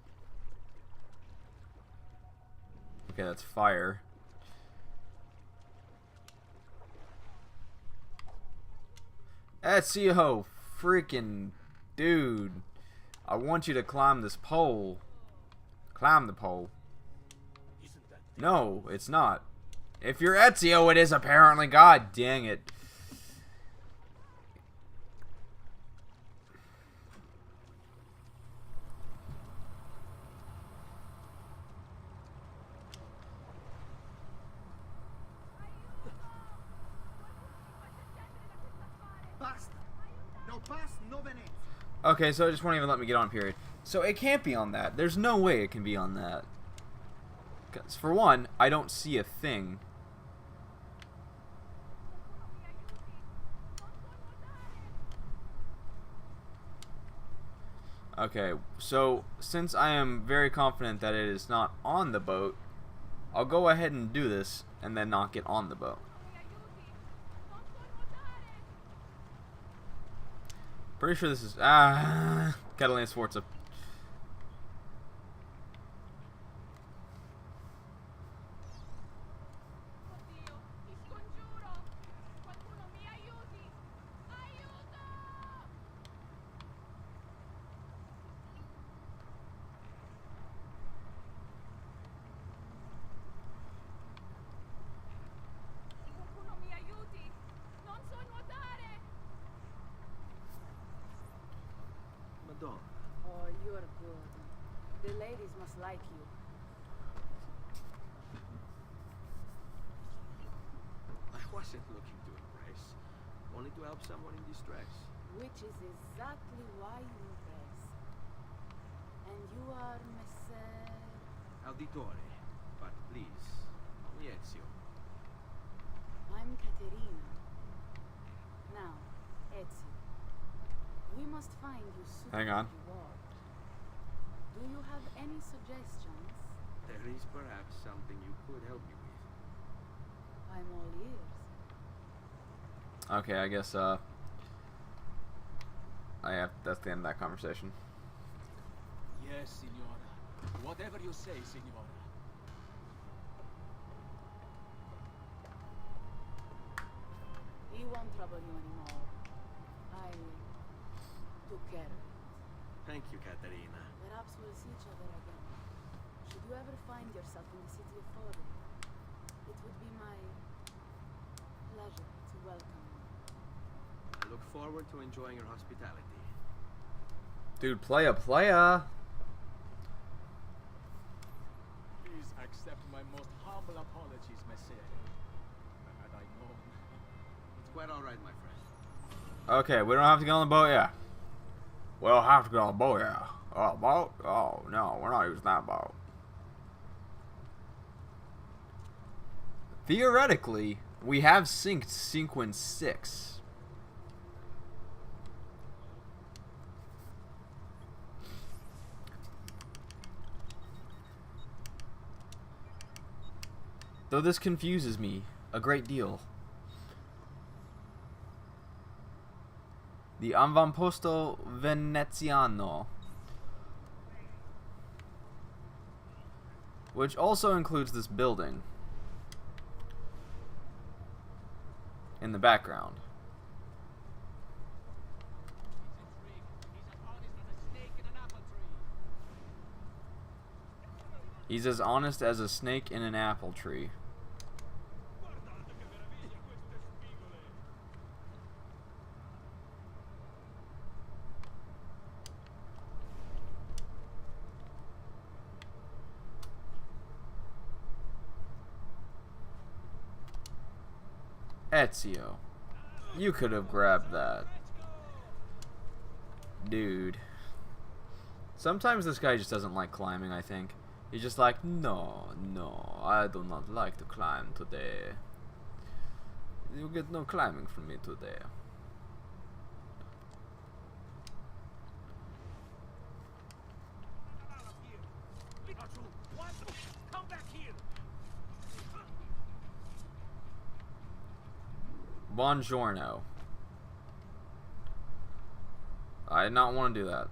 Speaker 1: Okay, that's fire. Ezio, freaking dude. I want you to climb this pole. Climb the pole. No, it's not. If you're Ezio, it is apparently. God dang it. Okay, so it just won't even let me get on, period. So it can't be on that. There's no way it can be on that. Because, for one, I don't see a thing. Okay, so since I am very confident that it is not on the boat, I'll go ahead and do this and then not get on the boat. Pretty sure this is Catalina Sforza.
Speaker 2: Oh, you're good. The ladies must like you.
Speaker 3: I wasn't looking to impress, only to help someone in distress.
Speaker 2: Which is exactly why you impress. And you are Messer...
Speaker 3: Auditore, but please, only Ezio.
Speaker 2: I'm Caterina. Now, Ezio. We must find you soon.
Speaker 1: Hang on.
Speaker 2: Do you have any suggestions?
Speaker 3: There is perhaps something you could help me with.
Speaker 2: I'm all ears.
Speaker 1: Okay, I guess, that's the end of that conversation.
Speaker 8: Yes, Signora. Whatever you say, Signora.
Speaker 2: He won't trouble you anymore. I took care of it.
Speaker 3: Thank you, Caterina.
Speaker 2: Perhaps we'll see each other again. Should you ever find yourself in the city of Foro, it would be my pleasure to welcome you.
Speaker 3: I look forward to enjoying your hospitality.
Speaker 1: Dude, playa.
Speaker 8: Please accept my most humble apologies, Messer. Had I known.
Speaker 3: It's quite all right, my friend.
Speaker 1: Okay, we don't have to get on the boat, yeah. We don't have to get on the boat, yeah. Oh, boat? Oh, no, we're not using that boat. Theoretically, we have synced sequence 6. Though this confuses me a great deal. The Avamposto Veneziano, which also includes this building in the background. He's as honest as a snake in an apple tree. Ezio, you could have grabbed that. Dude. Sometimes this guy just doesn't like climbing, I think. He's just like, no, I do not like to climb today. You get no climbing from me today. Buongiorno. I did not want to do that.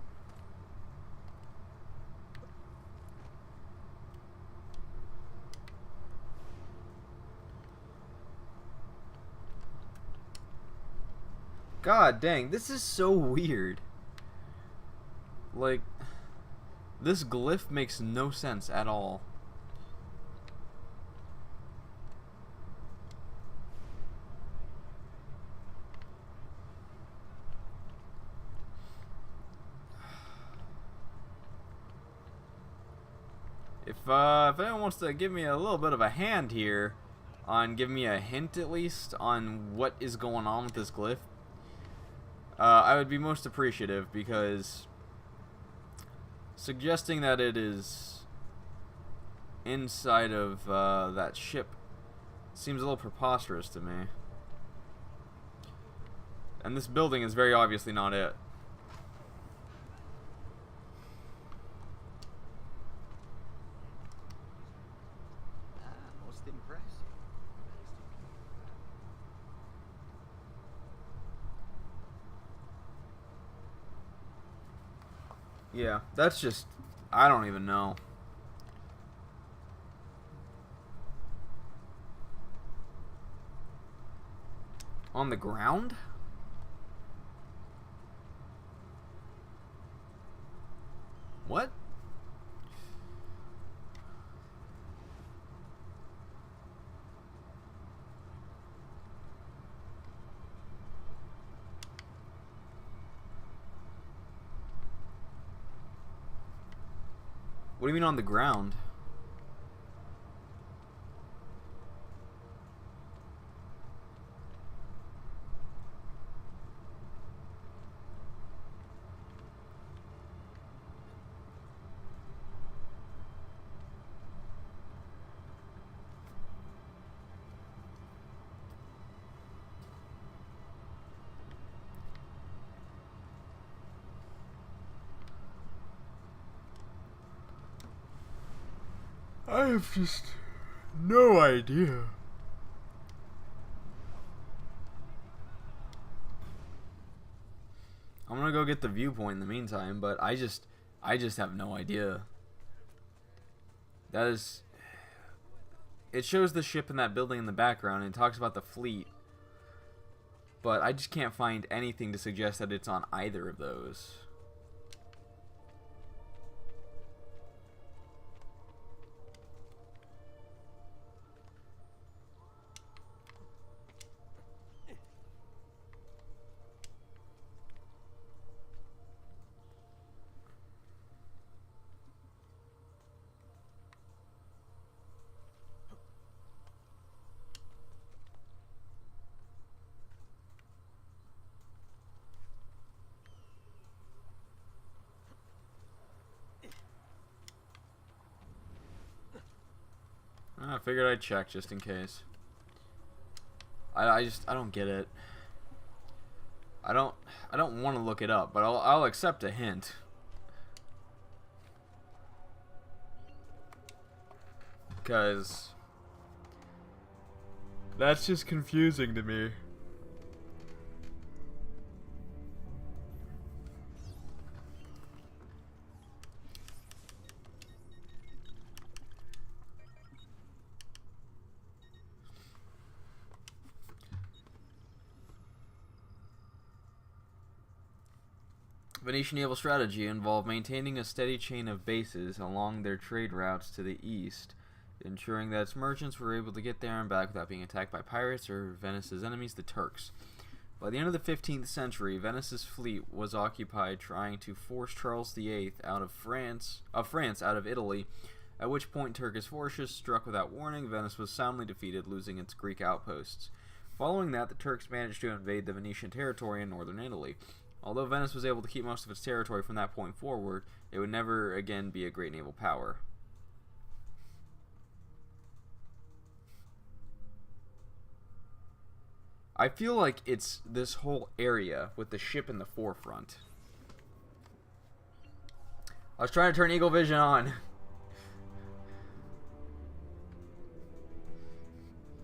Speaker 1: God dang, this is so weird. Like, this glyph makes no sense at all. If anyone wants to give me a little bit of a hand here on giving me a hint at least on what is going on with this glyph, I would be most appreciative, because suggesting that it is inside of that ship seems a little preposterous to me. And this building is very obviously not it.
Speaker 6: Most impressive.
Speaker 1: Yeah, that's just, I don't even know. On the ground? What? What do you mean on the ground? I have just no idea. I'm gonna go get the viewpoint in the meantime, but I just have no idea. That is, it shows the ship in that building in the background and talks about the fleet, but I just can't find anything to suggest that it's on either of those. I figured I'd check just in case. I don't get it. I don't want to look it up, but I'll accept a hint. Because that's just confusing to me. Venetian naval strategy involved maintaining a steady chain of bases along their trade routes to the east, ensuring that its merchants were able to get there and back without being attacked by pirates or Venice's enemies, the Turks. By the end of the 15th century, Venice's fleet was occupied trying to force Charles VIII out of France out of Italy, at which point Turkish forces struck without warning. Venice was soundly defeated, losing its Greek outposts. Following that, the Turks managed to invade the Venetian territory in northern Italy. Although Venice was able to keep most of its territory from that point forward, it would never again be a great naval power. I feel like it's this whole area with the ship in the forefront. I was trying to turn Eagle Vision on.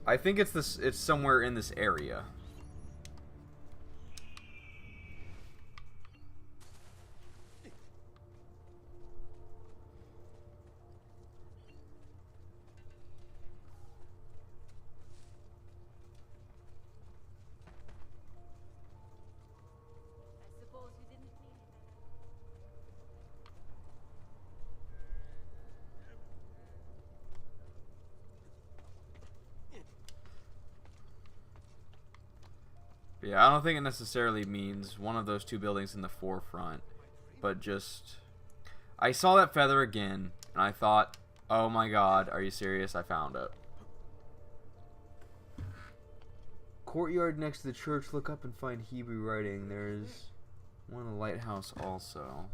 Speaker 1: I think it's somewhere in this area. Yeah, I don't think it necessarily means one of those two buildings in the forefront, but just... I saw that feather again, and I thought, oh my god, are you serious? I found it. Courtyard next to the church. Look up and find Hebrew writing. There's one in the lighthouse also.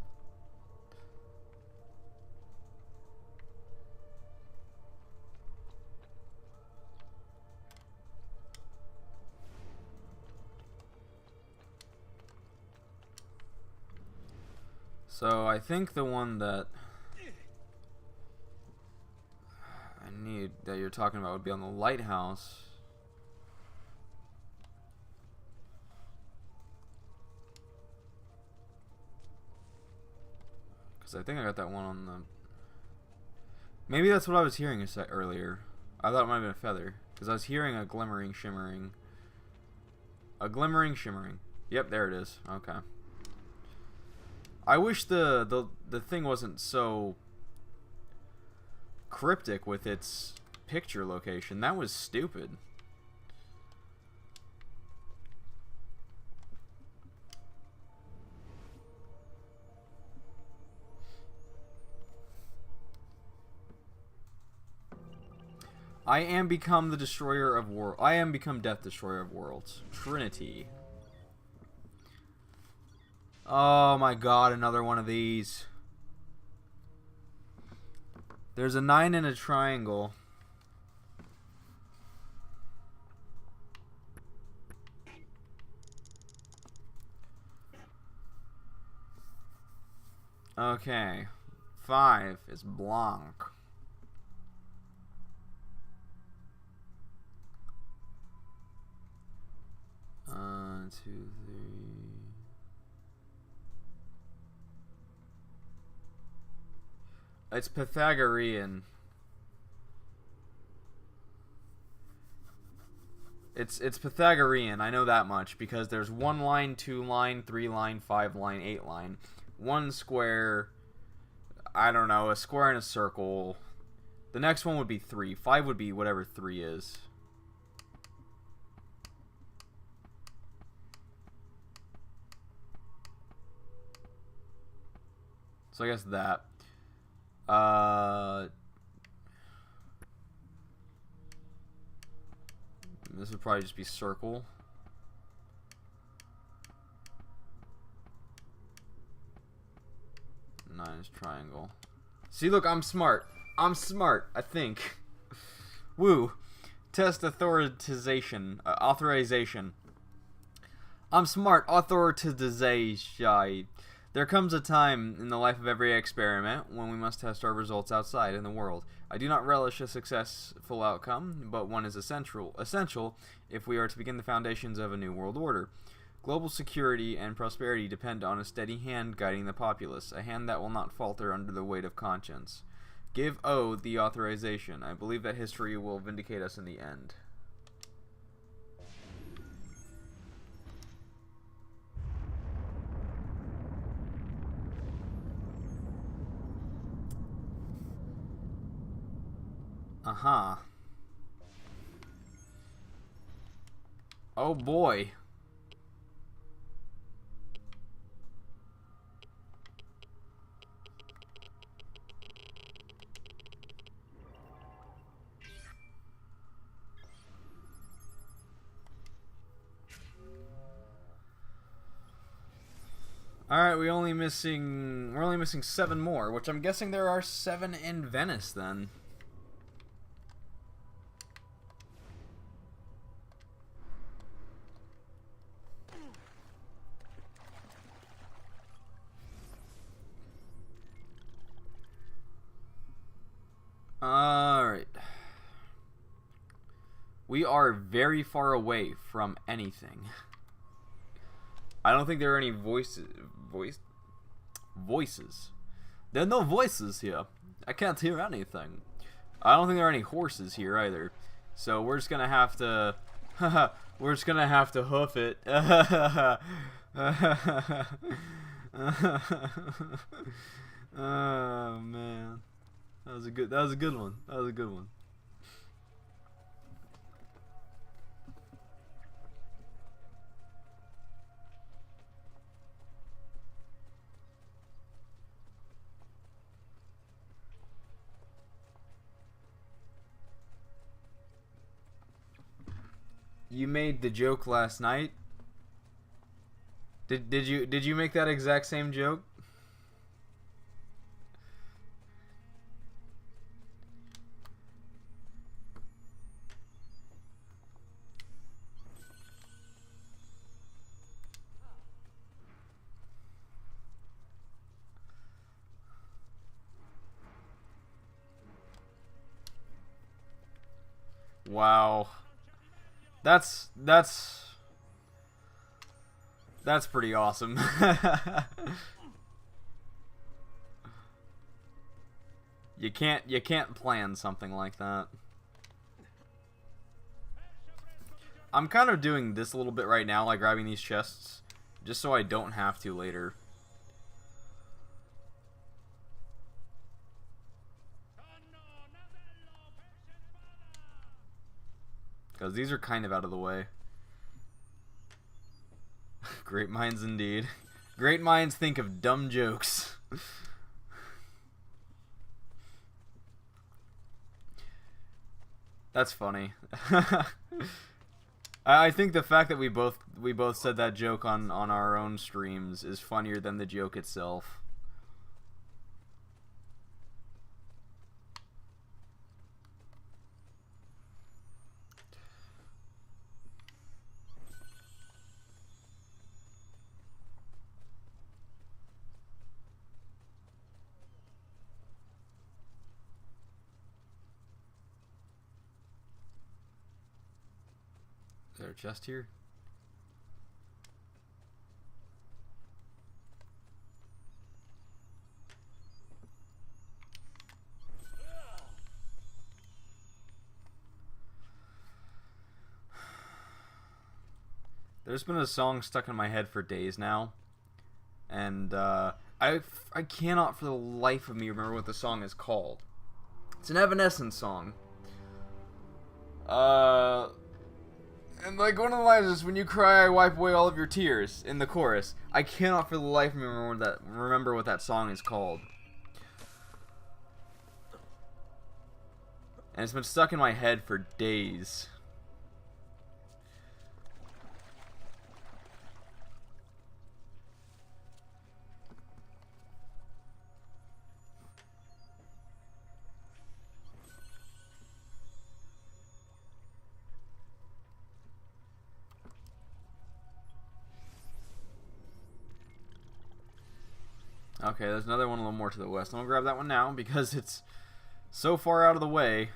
Speaker 1: So I think the one that I need that you're talking about would be on the lighthouse. Because I think I got that one on the... Maybe that's what I was hearing a sec earlier. I thought it might have been a feather. Because I was hearing a glimmering, shimmering. A glimmering, shimmering. Yep, there it is. Okay. I wish the thing wasn't so cryptic with its picture location. That was stupid. I am become the destroyer of worlds. I am become death destroyer of worlds. Trinity. Oh my god, another one of these. There's a 9 in a triangle. Okay. 5 is Blanc. One, 2, 3. It's Pythagorean. It's Pythagorean, I know that much, because there's 1 line, 2 line, 3 line, 5 line, 8 line. 1 square, I don't know, a square and a circle. The next one would be 3. 5 would be whatever 3 is. So I guess that. This would probably just be circle. Nine is triangle. See, look, I'm smart. I'm smart, I think. Woo. Test authorization. Authorization. I'm smart. Authorization. There comes a time in the life of every experiment when we must test our results outside in the world. I do not relish a successful outcome, but one is essential if we are to begin the foundations of a new world order. Global security and prosperity depend on a steady hand guiding the populace, a hand that will not falter under the weight of conscience. Give O the authorization. I believe that history will vindicate us in the end. Uh-huh. Oh boy. Alright, we're only missing 7 more, which I'm guessing there are 7 in Venice then. Alright. We are very far away from anything. I don't think there are any voices. There are no voices here. I can't hear anything. I don't think there are any horses here either. So we're just gonna have to... we're just gonna have to hoof it. Oh, man. That was a good one. That was a good one. you made the joke last night. Did you make that exact same joke? Wow. That's pretty awesome. You can't plan something like that. I'm kind of doing this a little bit right now, like grabbing these chests, just so I don't have to later. Because these are kind of out of the way. Great minds indeed. Great minds think of dumb jokes. That's funny. I think the fact that we both said that joke on our own streams is funnier than the joke itself. Is there a chest here? There's been a song stuck in my head for days now, and I cannot for the life of me remember what the song is called. It's an Evanescence song. And like one of the lines is, "When you cry, I wipe away all of your tears," in the chorus. I cannot for the life of me remember what that song is called. And it's been stuck in my head for days. Okay, there's another one a little more to the west. I'm gonna grab that one now because it's so far out of the way.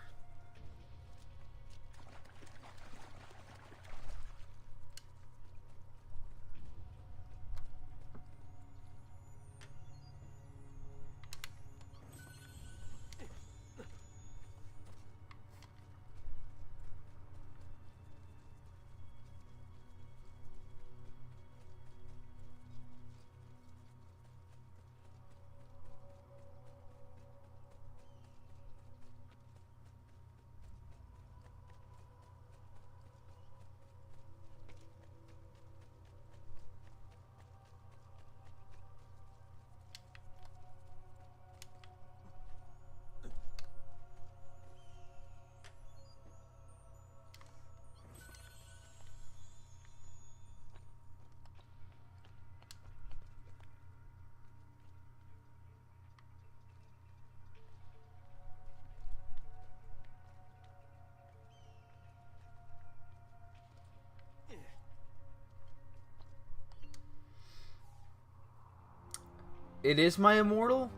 Speaker 1: It is my immortal?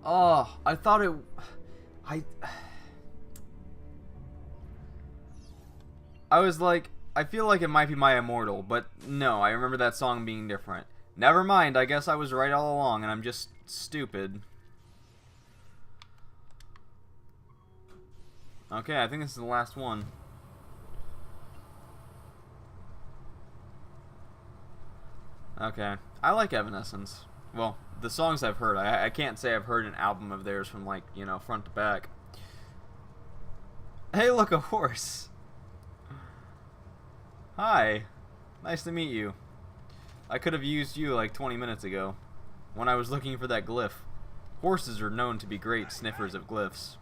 Speaker 1: Oh, I thought it... I was like, I feel like it might be my immortal, but no, I remember that song being different. Never mind, I guess I was right all along, and I'm just stupid. Okay, I think this is the last one. Okay, I like Evanescence. Well, the songs I've heard. I can't say I've heard an album of theirs from, like, you know, front to back. Hey, look, a horse! Hi. Nice to meet you. I could have used you like 20 minutes ago, when I was looking for that glyph. Horses are known to be great sniffers of glyphs.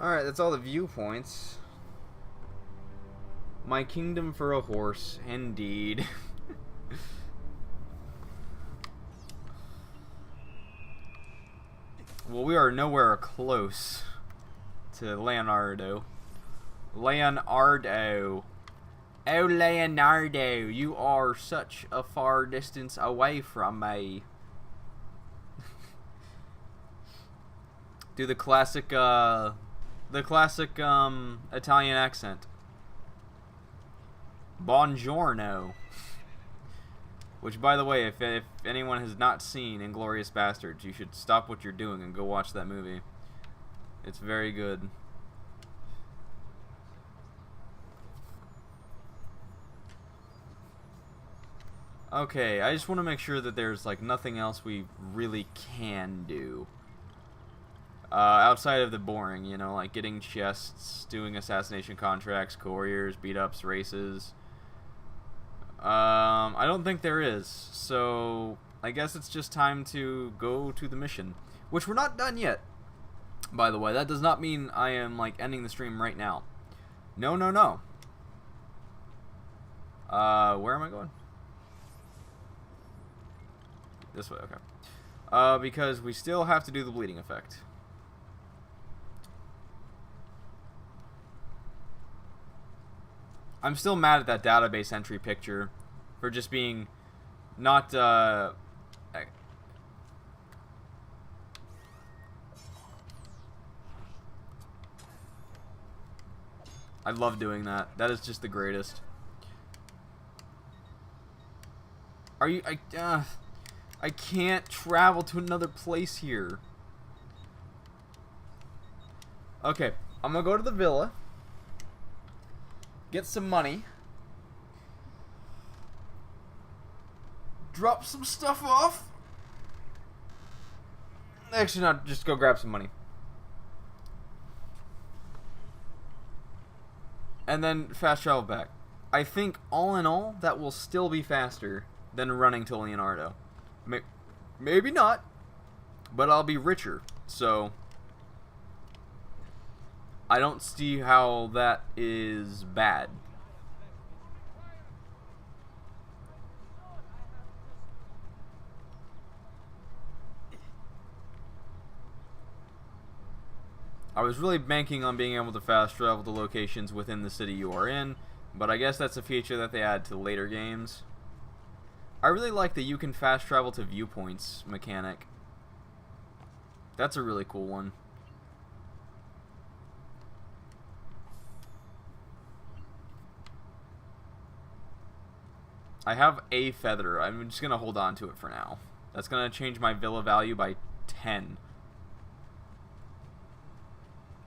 Speaker 1: Alright, that's all the viewpoints. My kingdom for a horse, indeed. Well, we are nowhere close to Leonardo. Leonardo. Oh, Leonardo, you are such a far distance away from me. Do the classic Italian accent. Buongiorno. Which, by the way, if anyone has not seen Inglourious Bastards, you should stop what you're doing and go watch that movie. It's very good. Okay, I just want to make sure that there's like nothing else we really can do. Outside of the boring, you know, like getting chests, doing assassination contracts, couriers, beat-ups, races. I don't think there is, so I guess it's just time to go to the mission, which we're not done yet, by the way. That does not mean I am, like, ending the stream right now. No, no, no. Where am I going? This way, okay. Because we still have to do the bleeding effect. I'm still mad at that database entry picture for just being not, I love doing that. That is just the greatest. Are you, I can't travel to another place here. Okay, I'm gonna go to the villa. Get some money. Drop some stuff off. Actually, not. Just go grab some money. And then fast travel back. I think, all in all, that will still be faster than running to Leonardo. Maybe not. But I'll be richer. So I don't see how that is bad. I was really banking on being able to fast travel to locations within the city you are in, but I guess that's a feature that they add to later games. I really like the you can fast travel to viewpoints mechanic. That's a really cool one. I have a feather. I'm just going to hold on to it for now. That's going to change my villa value by 10.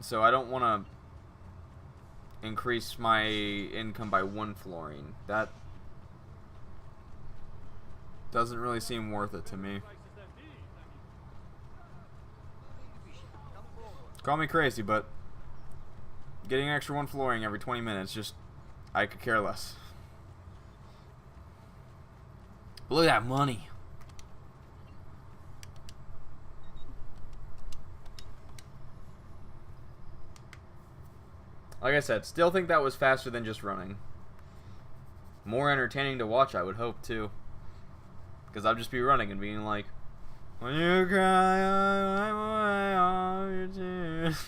Speaker 1: So I don't want to increase my income by 1 fluorine. That doesn't really seem worth it to me. Call me crazy, but getting an extra 1 fluorine every 20 minutes, just, I could care less. Look at that money. Like I said, still think that was faster than just running. More entertaining to watch, I would hope, too. Because I'd just be running and being like, when you cry, I wipe away all your tears.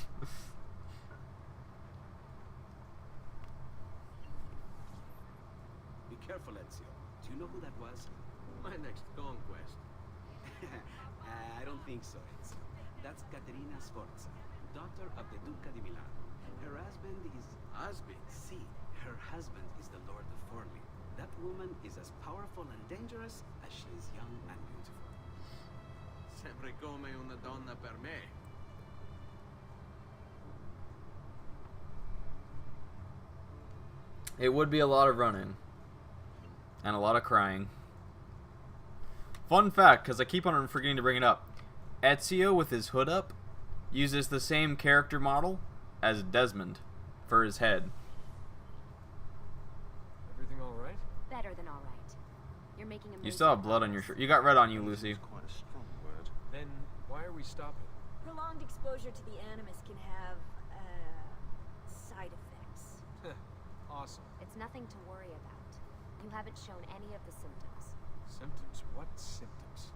Speaker 6: Be careful, Ezio. Do you know who that was?
Speaker 3: My next conquest.
Speaker 6: I don't think so, Ezio. That's Caterina Sforza, daughter of the Duca di Milan. Her husband is...
Speaker 3: Husband?
Speaker 6: See, her husband is the Lord of Forli. That woman is as powerful and dangerous as she is young and beautiful.
Speaker 3: Sempre come una donna per me.
Speaker 1: It would be a lot of running. And a lot of crying. Fun fact, because I keep on forgetting to bring it up. Ezio, with his hood up, uses the same character model as Desmond for his head.
Speaker 5: Everything all right?
Speaker 2: Better than all right. You're making a.
Speaker 1: You still have blood on your shirt. You got red on you, Lucy.
Speaker 7: Quite a strong word.
Speaker 5: Then why are we stopping?
Speaker 2: Prolonged exposure to the Animus can have
Speaker 5: awesome.
Speaker 9: It's nothing to worry about. You haven't shown any of the symptoms.
Speaker 5: Symptoms? What symptoms?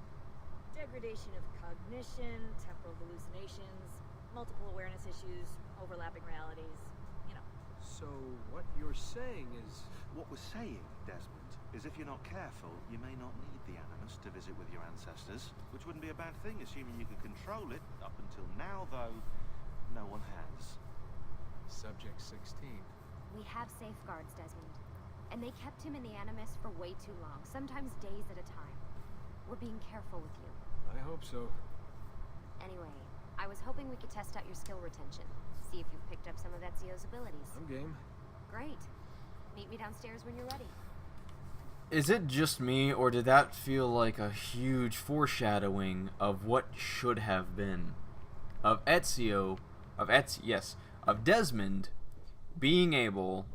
Speaker 10: Degradation of cognition, temporal hallucinations, multiple awareness issues, overlapping realities, you know.
Speaker 5: So, what you're saying is...
Speaker 7: What we're saying, Desmond, is if you're not careful, you may not need the Animus to visit with your ancestors, which wouldn't be a bad thing, assuming you could control it. Up until now, though, no one has.
Speaker 5: Subject 16.
Speaker 9: We have safeguards, Desmond. And they kept him in the Animus for way too long, sometimes days at a time. We're being careful with you.
Speaker 5: I hope so.
Speaker 9: Anyway, I was hoping we could test out your skill retention. See if you've picked up some of Ezio's abilities.
Speaker 5: I'm game.
Speaker 9: Great. Meet me downstairs when you're ready.
Speaker 1: Is it just me, or did that feel like a huge foreshadowing of what should have been? Of Desmond being able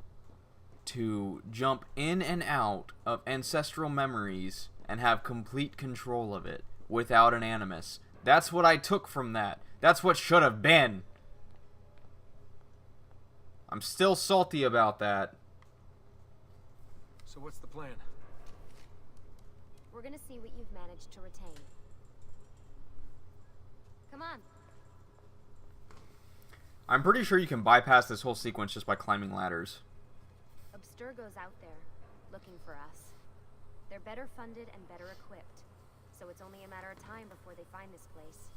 Speaker 1: to jump in and out of ancestral memories and have complete control of it without an Animus. That's what I took from that. That's what should have been. I'm still salty about that.
Speaker 5: So what's the plan?
Speaker 9: We're gonna see what you've managed to retain. Come on.
Speaker 1: I'm pretty sure you can bypass this whole sequence just by climbing ladders.
Speaker 9: Abstergo's out there, looking for us. They're better funded and better equipped, so it's only a matter of time before they find this place.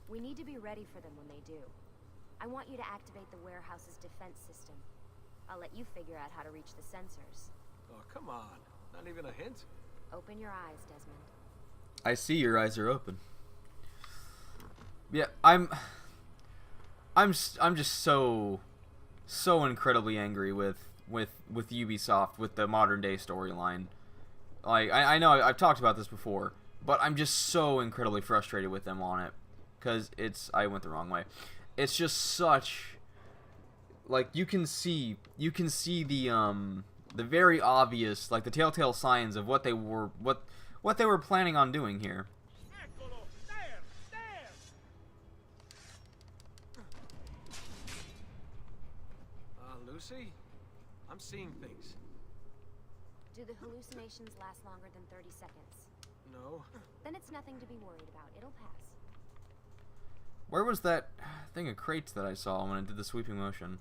Speaker 9: We need to be ready for them when they do. I want you to activate the warehouse's defense system. I'll let you figure out how to reach the sensors.
Speaker 5: Oh, come on. Not even a hint?
Speaker 9: Open your eyes, Desmond.
Speaker 1: I see your eyes are open. Yeah, I'm just so incredibly angry with Ubisoft, with the modern day storyline. Like, I know I've talked about this before, but I'm just so incredibly frustrated with them on it, because I went the wrong way. It's just such, like, you can see the very obvious, like, the telltale signs of what they were planning on doing here.
Speaker 5: Lucy? I'm seeing things.
Speaker 9: Do the hallucinations last longer than 30 seconds?
Speaker 5: No.
Speaker 9: Then it's nothing to be worried about. It'll pass.
Speaker 1: Where was that thing of crates that I saw when I did the sweeping motion?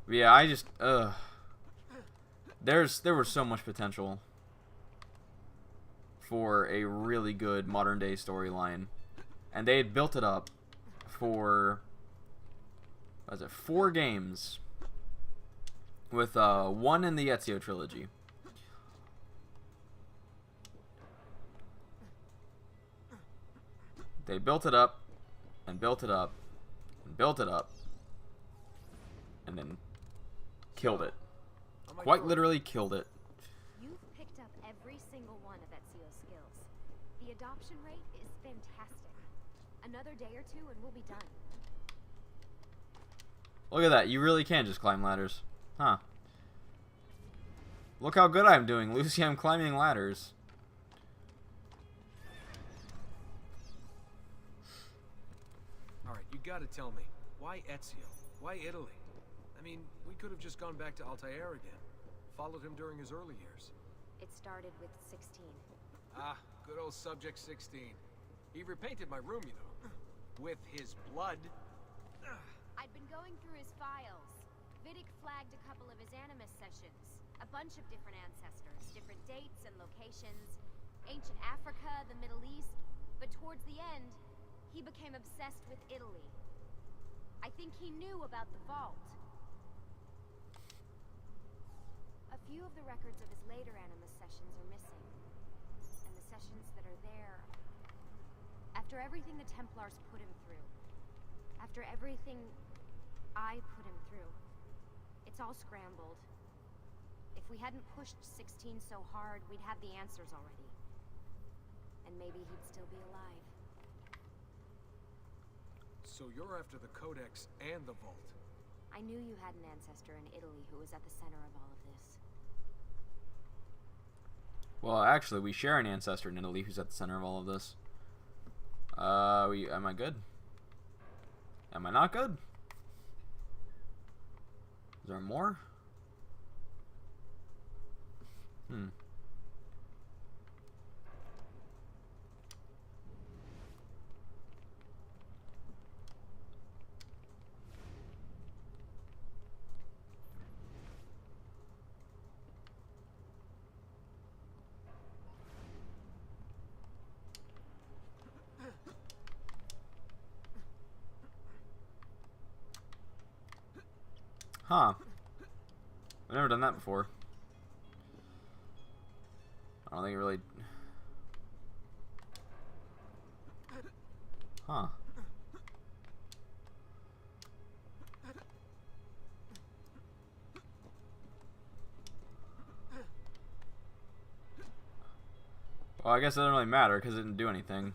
Speaker 1: Yeah, I just there was so much potential for a really good modern day storyline, and they had built it up for, what was it, 4 games, with 1 in the Ezio trilogy. They built it up and built it up and built it up and then killed it. Quite literally killed it.
Speaker 9: You've picked up every single one of Ezio's skills. The adoption rate is fantastic. Another day or 2 and we'll be done.
Speaker 1: Look at that. You really can just climb ladders. Huh. Look how good I'm doing, Lucy. I'm climbing ladders.
Speaker 5: Alright, you gotta tell me. Why Ezio? Why Italy? I mean, we could have just gone back to Altair again. Followed him during his early years.
Speaker 9: It started with 16.
Speaker 5: Ah, good old Subject 16. He repainted my room, you know. With his blood.
Speaker 9: I'd been going through his files. Vidic flagged a couple of his Animus sessions. A bunch of different ancestors, different dates and locations. Ancient Africa, the Middle East. But towards the end, he became obsessed with Italy. I think he knew about the vault. A few of the records of his later Animus sessions are missing. And the sessions that are there... After everything the Templars put him through, after everything I put him through, it's all scrambled. If we hadn't pushed 16 so hard, we'd have the answers already. And maybe he'd still be alive.
Speaker 5: So you're after the Codex and the Vault.
Speaker 9: I knew you had an ancestor in Italy who was at the center of all of this.
Speaker 1: Well, actually, we share an ancestor in Italy who's at the center of all of this. Am I good? Am I not good? Is there more? Huh. I've never done that before. I don't think it really... Huh. Well, I guess it doesn't really matter because it didn't do anything.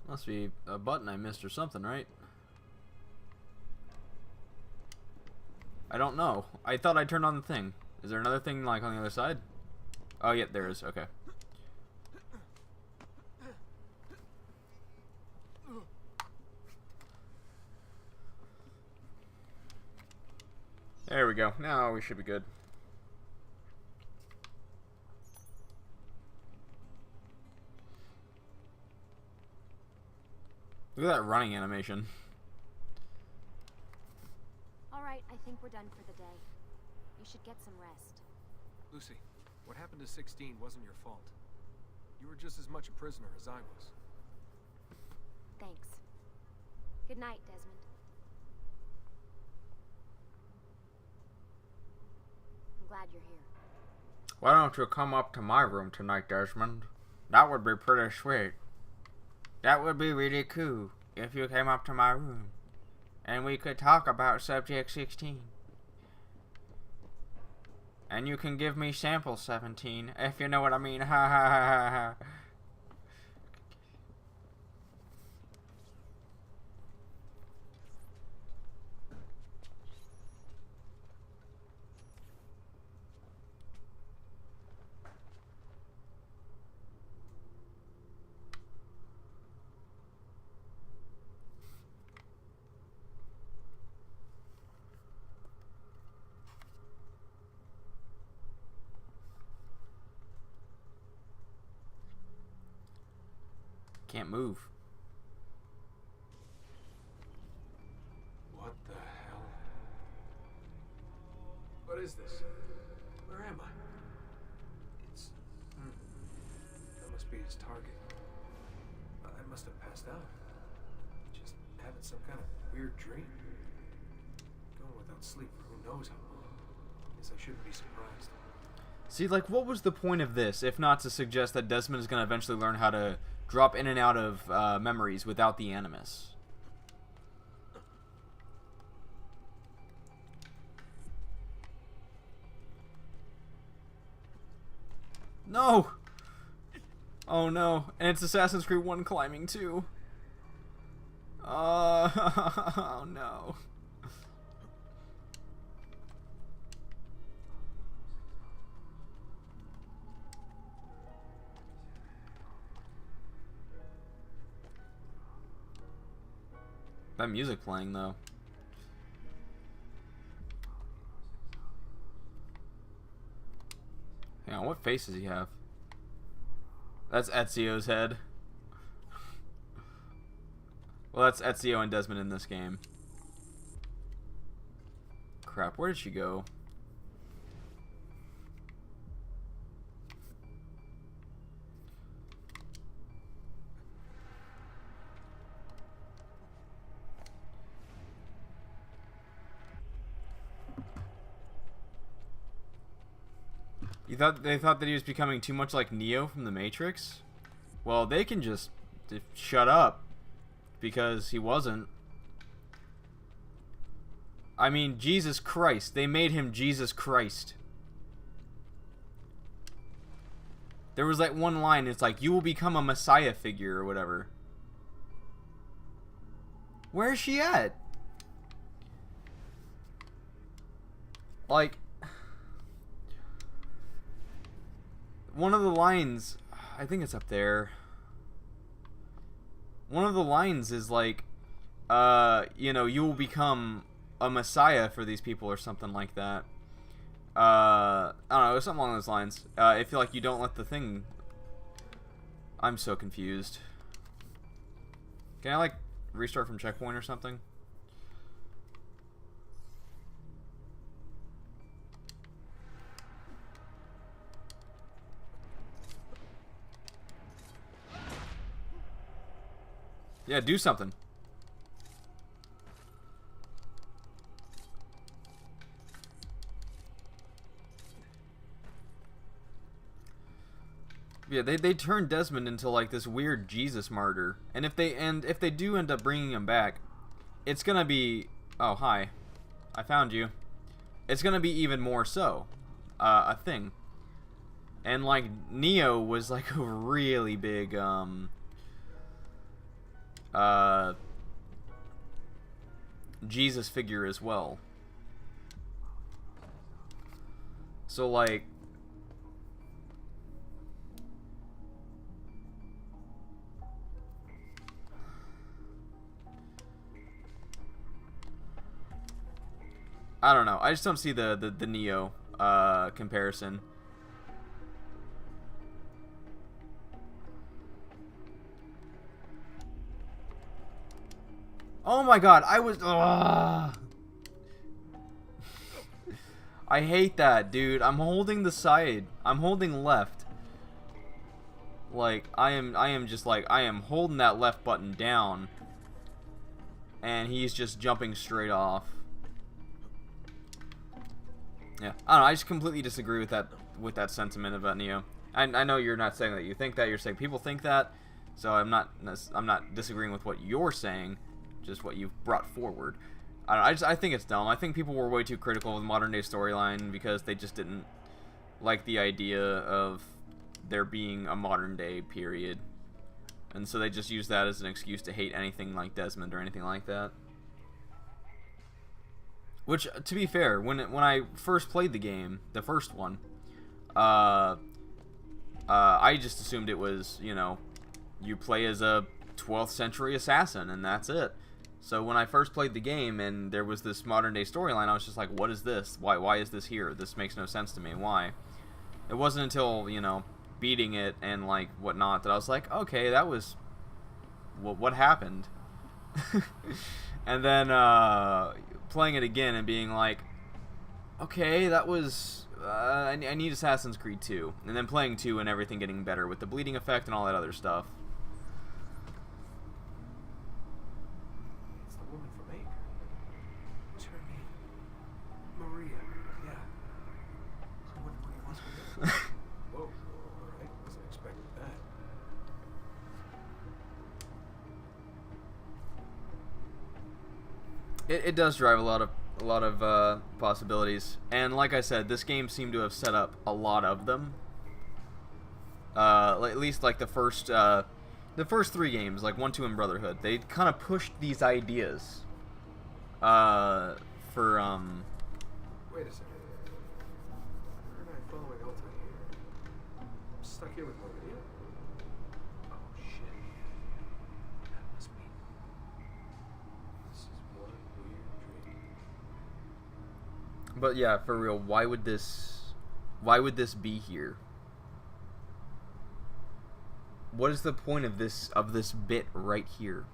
Speaker 1: Must be a button I missed or something, right? I don't know. I thought I turned on the thing. Is there another thing like on the other side? Oh, yeah, there is. Okay. There we go. Now we should be good. Look at that running animation.
Speaker 9: Alright, I think we're done for the day. You should get some rest.
Speaker 5: Lucy, what happened to 16 wasn't your fault. You were just as much a prisoner as I was.
Speaker 9: Thanks. Good night, Desmond. I'm glad you're here.
Speaker 1: Why don't you come up to my room tonight, Desmond? That would be pretty sweet. That would be really cool if you came up to my room and we could talk about Subject 16. And you can give me Sample 17, if you know what I mean. Ha ha ha ha ha. Can't move.
Speaker 5: What the hell? What is this? Where am I? It's... That must be his target. I must have passed out. Just having some kind of weird dream. Going without sleep for who knows how long. Guess I shouldn't be surprised.
Speaker 1: See, like, what was the point of this, if not to suggest that Desmond is going to eventually learn how to drop in and out of memories without the Animus? No! Oh no, and it's Assassin's Creed 1 climbing too. Oh no. That music playing though. Hang on, what face does he have? That's Ezio's head. Well, that's Ezio and Desmond in this game. Crap, where did she go? They thought that he was becoming too much like Neo from the Matrix? Well, they can just shut up, because he wasn't. I mean, Jesus Christ. They made him Jesus Christ. There was that one line, it's like, you will become a messiah figure or whatever. Where is she at? Like, one of the lines, I think it's up there. One of the lines is like, you know, you will become a messiah for these people or something like that. I don't know, something along those lines. If you like, you don't let the thing. I'm so confused. Can I like restart from checkpoint or something? Yeah, do something. Yeah, they turned Desmond into like this weird Jesus martyr, and if they do end up bringing him back, it's gonna be, oh hi, I found you. It's gonna be even more so a thing. And like Neo was like a really big Jesus figure as well. So like, I don't know. I just don't see the Neo comparison. Oh my god, I was... I hate that, dude. I'm holding the side. I'm holding left. Like, I am just like, I am holding that left button down. And he's just jumping straight off. Yeah, I don't know, I just completely disagree with that sentiment about Neo. I know you're not saying that you think that, you're saying people think that, so I'm not disagreeing with what you're saying, just what you've brought forward. I think it's dumb. I think people were way too critical of the modern day storyline because they just didn't like the idea of there being a modern day period. And so they just used that as an excuse to hate anything like Desmond or anything like that. Which, to be fair, when I first played the game, the first one, I just assumed it was, you know, you play as a 12th century assassin and that's it. So when I first played the game and there was this modern day storyline, I was just like, what is this? Why is this here? This makes no sense to me. Why? It wasn't until, you know, beating it and like whatnot that I was like, okay, that was what happened. And then playing it again and being like, okay, that was I need Assassin's Creed 2, and then playing 2 and everything getting better with the bleeding effect and all that other stuff.
Speaker 5: It's the woman from Acre. What's her name? Maria. Yeah. I wonder what he wants with her. Whoa. All right. Wasn't expecting that.
Speaker 1: It does drive a lot of possibilities, and like I said, this game seemed to have set up a lot of them. At least like the first 3 games, like 1, 2, and Brotherhood, they kind of pushed these ideas. For
Speaker 5: Wait a second. Where am I following Alta here? I'm stuck here with Maria? Oh shit. That must be. This is one weird dream.
Speaker 1: But yeah, for real, why would this be here? What is the point of this bit right here?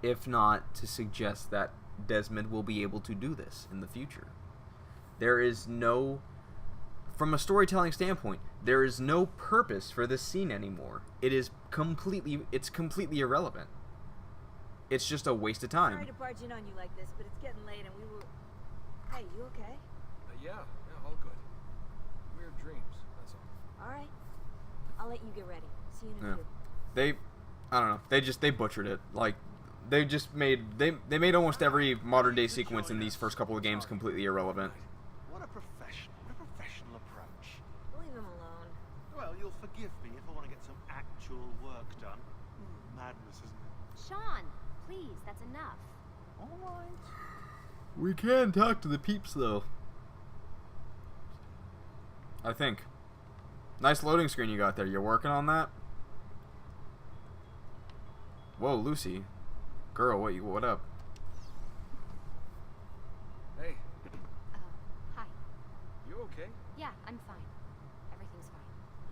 Speaker 1: If not to suggest that Desmond will be able to do this in the future. There is no, from a storytelling standpoint, there is no purpose for this scene anymore. It's completely irrelevant. It's just a waste of time.
Speaker 10: Sorry to barge in on you like this, but it's getting late and we were... Hey, you okay?
Speaker 5: Yeah, all good. Weird dreams, that's all.
Speaker 10: Alright. I'll let you get ready. See you in a
Speaker 1: Yeah.
Speaker 10: few.
Speaker 1: I don't know. They butchered it. Like, they just made they made almost every modern day sequence in these first couple of games completely irrelevant.
Speaker 7: What a professional approach.
Speaker 10: Leave him alone.
Speaker 7: Well, you'll forgive me if I want to get some actual work done. Madness, isn't it?
Speaker 9: Sean, please, that's enough.
Speaker 7: All right.
Speaker 1: We can talk to the peeps, though. I think. Nice loading screen you got there. You're working on that? Whoa, Lucy. Girl, what up?
Speaker 5: Hey,
Speaker 9: Hi.
Speaker 5: you okay?
Speaker 9: Yeah, I'm fine. Everything's fine.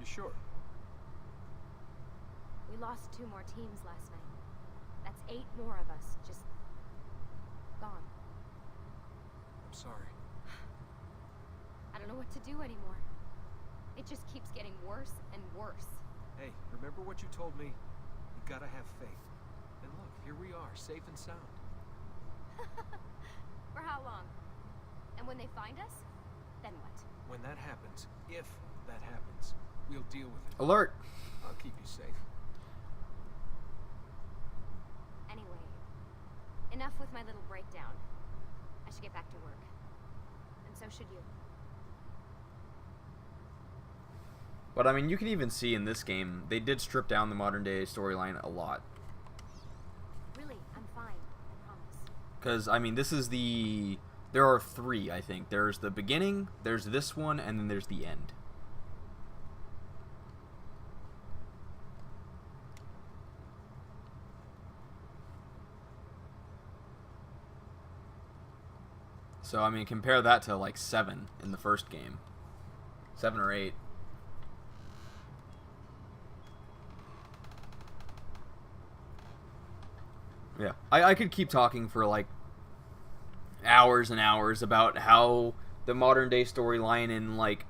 Speaker 5: You sure?
Speaker 9: We lost 2 more teams last night. That's 8 more of us, just gone.
Speaker 5: I'm sorry.
Speaker 9: I don't know what to do anymore. It just keeps getting worse and worse.
Speaker 5: Hey, remember what you told me? You gotta have faith. And look, here we are, safe and sound.
Speaker 9: For how long? And when they find us, then what?
Speaker 5: When that happens, if that happens, we'll deal with it.
Speaker 1: Alert!
Speaker 5: I'll keep you safe.
Speaker 9: Anyway, enough with my little breakdown. I should get back to work. And so should you.
Speaker 1: But I mean, you can even see in this game, they did strip down the modern day storyline a lot.
Speaker 9: Really, I'm fine. I promise.
Speaker 1: Because, I mean, this is the... There are 3, I think. There's the beginning, there's this one, and then there's the end. So, I mean, compare that to, like, 7 in the first game. 7 or 8. Yeah, I could keep talking for like hours and hours about how the modern day storyline in like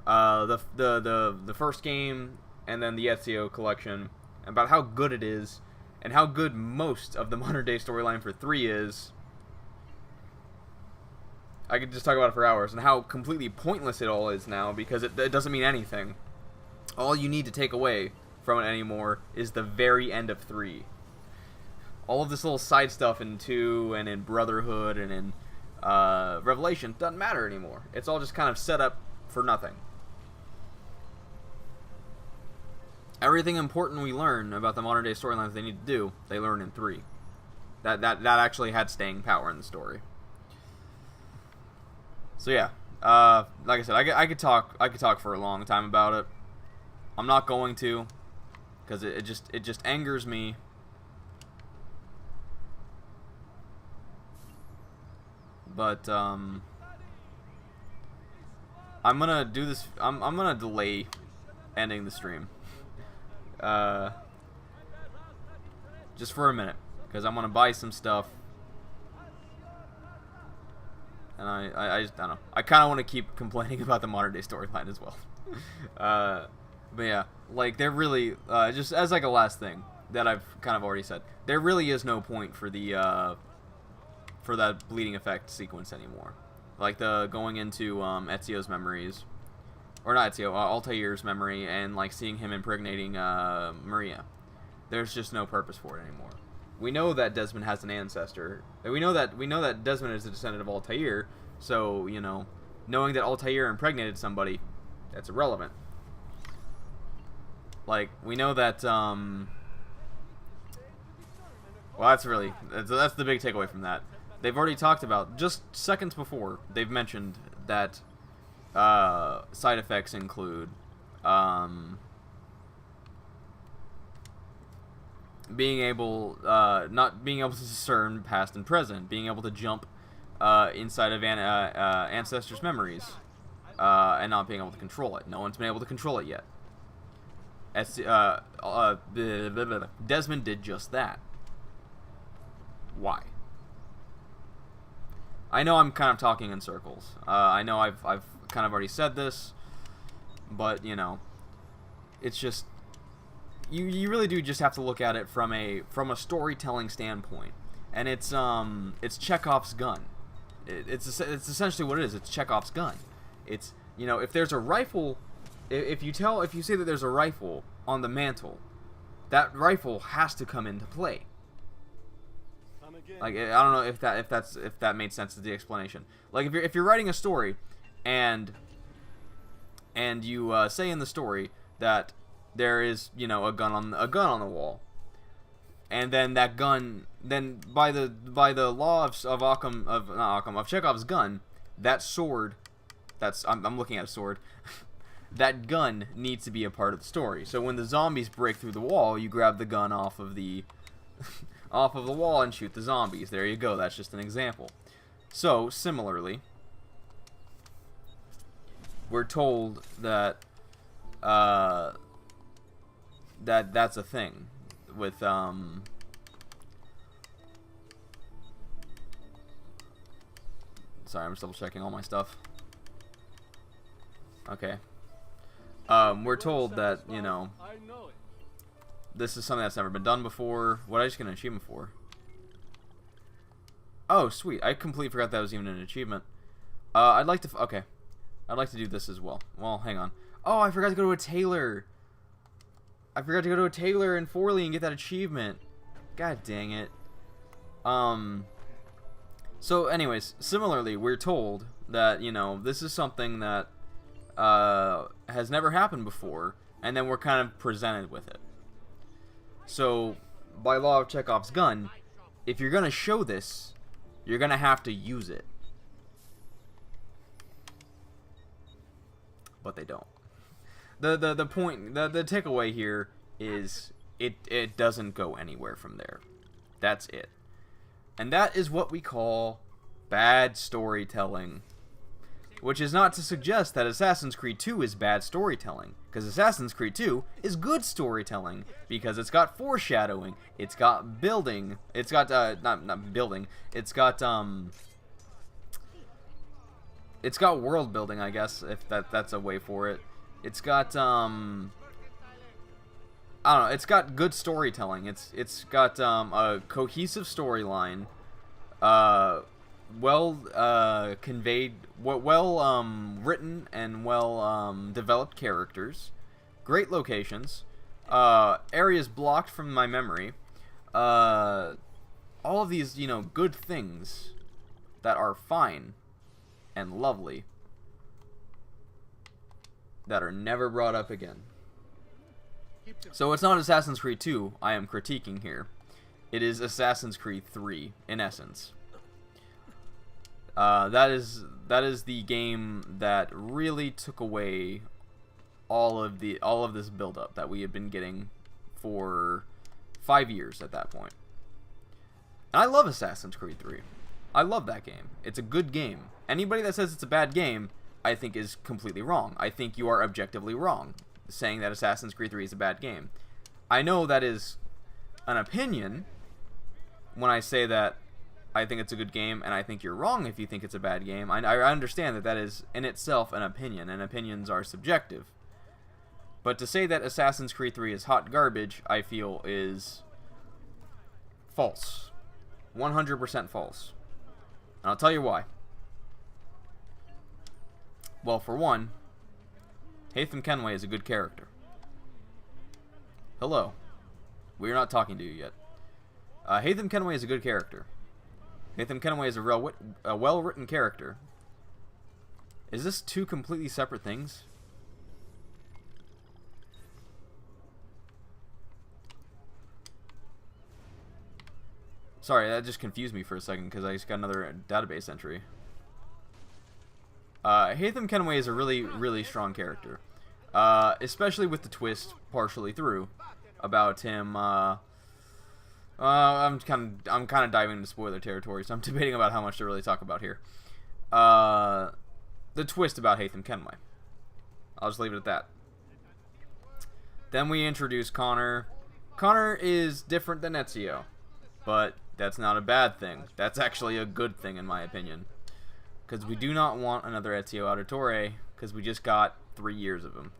Speaker 1: the first game and then the Ezio collection, about how good it is and how good most of the modern day storyline for 3 is. I could just talk about it for hours, and how completely pointless it all is now, because it doesn't mean anything. All you need to take away from it anymore is the very end of 3. All of this little side stuff in 2 and in Brotherhood and in Revelation doesn't matter anymore. It's all just kind of set up for nothing. Everything important we learn about the modern day storylines they need to do, they learn in 3. That actually had staying power in the story. So yeah, like I said, I could talk for a long time about it. I'm not going to, because it just angers me. But I'm gonna do this. I'm gonna delay ending the stream, just for a minute, because I'm gonna buy some stuff, and I just, I don't know. I kind of want to keep complaining about the modern day storyline as well. But yeah, like there really, just as like a last thing that I've kind of already said, there really is no point for the for that bleeding effect sequence anymore. Like the going into Ezio's memories, or not Ezio, Altair's memory, and like seeing him impregnating Maria. There's just no purpose for it anymore. We know that Desmond has an ancestor. We know that Desmond is a descendant of Altair. So you know, knowing that Altair impregnated somebody, that's irrelevant. Like we know that. Well, that's the big takeaway from that. They've already talked about, just seconds before, they've mentioned that side effects include being able, not being able to discern past and present, being able to jump inside of ancestors' memories, and not being able to control it. No one's been able to control it yet. Desmond did just that. Why? I know I'm kind of talking in circles. I know I've kind of already said this, but you know, it's just you really do just have to look at it from a storytelling standpoint, and it's Chekhov's gun. It's essentially what it is. It's Chekhov's gun. It's, you know, if there's a rifle, if you say that there's a rifle on the mantle, that rifle has to come into play. Like, I don't know if that made sense to the explanation. Like if you're writing a story, and you say in the story that there is, you know, a gun on the wall. And then that gun, then by the law of Chekhov's gun, that sword, I'm looking at a sword, that gun needs to be a part of the story. So when the zombies break through the wall, you grab the gun off of the off of the wall and shoot the zombies. There you go. That's just an example. So similarly, we're told that that's a thing with sorry, I'm just double checking all my stuff. Okay. We're told that, you know, this is something that's never been done before. What did I just get an achievement for? Oh, sweet. I completely forgot that was even an achievement. I'd like to... Okay. I'd like to do this as well. Well, hang on. Oh, I forgot to go to a tailor. I forgot to go to a tailor in Forley and get that achievement. God dang it. So, anyways, similarly, we're told that, you know, this is something that has never happened before, and then we're kind of presented with it. So, by law of Chekhov's gun, if you're going to show this, you're going to have to use it. But they don't. The point, the takeaway here is it doesn't go anywhere from there. That's it. And that is what we call bad storytelling. Which is not to suggest that Assassin's Creed 2 is bad storytelling, because Assassin's Creed 2 is good storytelling, because it's got foreshadowing, it's got building, it's got, not building, it's got world building, I guess, if that's a way for it. It's got, I don't know, it's got good storytelling, it's got, a cohesive storyline, conveyed, written and developed characters, great locations, areas blocked from my memory, all of these, you know, good things that are fine and lovely that are never brought up again. So it's not Assassin's Creed 2 I am critiquing here. It is Assassin's Creed 3 in essence. That is the game that really took away all of this build-up that we had been getting for 5 years at that point. And I love Assassin's Creed 3. I love that game. It's a good game. Anybody that says it's a bad game, I think is completely wrong. I think you are objectively wrong saying that Assassin's Creed 3 is a bad game. I know that is an opinion when I say that I think it's a good game, and I think you're wrong if you think it's a bad game. I understand that that is in itself an opinion, and opinions are subjective. But to say that Assassin's Creed 3 is hot garbage, I feel is false. 100% false. And I'll tell you why. Well, for one, Haytham Kenway is a good character. Hello. We're not talking to you yet. Haytham Kenway is a good character. Haytham Kenway is a well-written character. Is this two completely separate things? Sorry, that just confused me for a second because I just got another database entry. Haytham Kenway is a really, really strong character. Especially with the twist partially through about him, I'm kind of diving into spoiler territory, so I'm debating about how much to really talk about here. The twist about Haytham Kenway. I'll just leave it at that. Then we introduce Connor. Connor is different than Ezio, but that's not a bad thing. That's actually a good thing in my opinion. Because we do not want another Ezio Auditore, because we just got 3 years of him.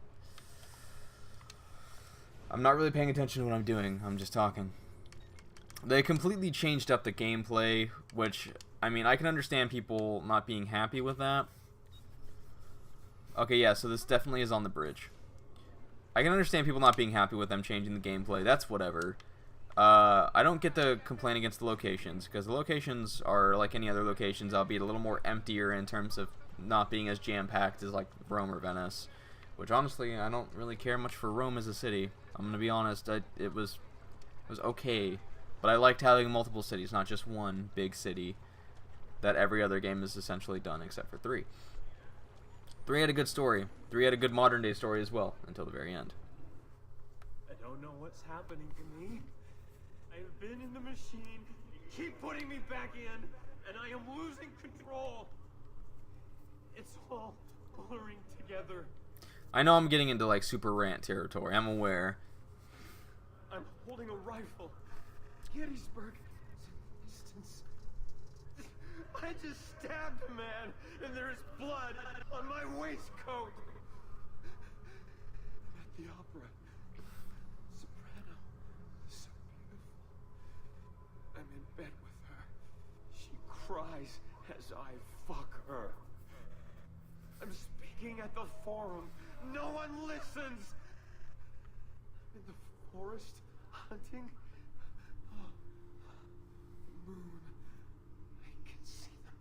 Speaker 1: I'm not really paying attention to what I'm doing, I'm just talking. They completely changed up the gameplay, which, I mean, I can understand people not being happy with that. Okay, yeah, so this definitely is on the bridge. I can understand people not being happy with them changing the gameplay, that's whatever. I don't get the complaint against the locations, because the locations are like any other locations, albeit a little more emptier in terms of not being as jam-packed as like Rome or Venice. which honestly I don't really care much for Rome as a city. I'm gonna be honest, it was okay, but I liked having multiple cities, not just one big city that every other game is essentially done except for 3. 3 had a good story. 3 had a good modern day story as well until the very end.
Speaker 11: I don't know what's happening to me. I've been in the machine. You keep putting me back in, and I am losing control. It's all blurring together.
Speaker 1: I know I'm getting into like super rant territory. I'm aware.
Speaker 11: I'm holding a rifle. Gettysburg. Distance. I just stabbed a man, and there is blood on my waistcoat. I'm at the opera. Soprano. So beautiful. I'm in bed with her. She cries as I fuck her. I'm speaking at the forum. No one listens. I'm in the forest hunting. Oh, the moon. I can see the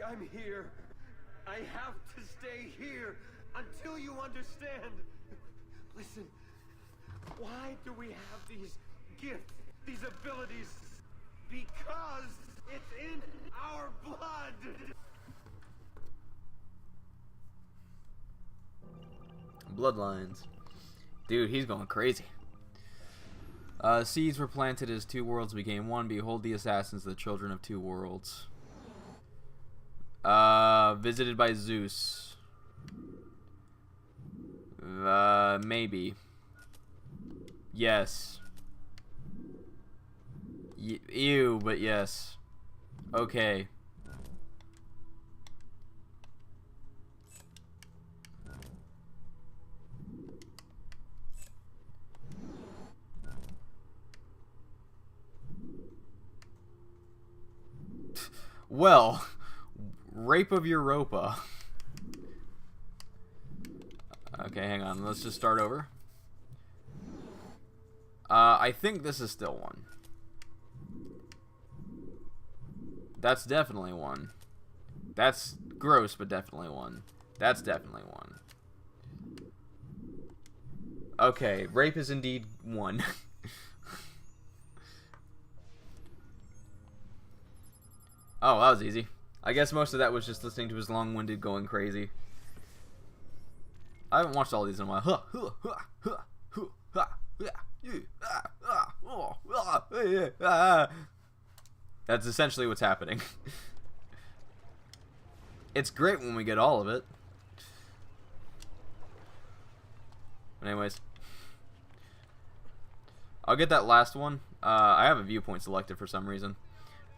Speaker 11: moon. I'm here. I have to stay here until you understand. Listen, why do we have these gifts, these abilities? Because it's in our blood.
Speaker 1: Bloodlines. Dude, he's going crazy. Seeds were planted as 2 worlds became one. Behold the assassins, the children of 2 worlds. Visited by Zeus. Maybe. Yes. Ew, but yes. Okay. Well, Rape of Europa. Okay, hang on. Let's just start over. I think this is still 1. That's definitely 1. That's gross, but definitely 1. That's definitely 1. Okay, rape is indeed 1. Oh, that was easy. I guess most of that was just listening to his long-winded going crazy. I haven't watched all these in a while. That's essentially what's happening. It's great when we get all of it. But anyways. I'll get that last one. I have a viewpoint selected for some reason.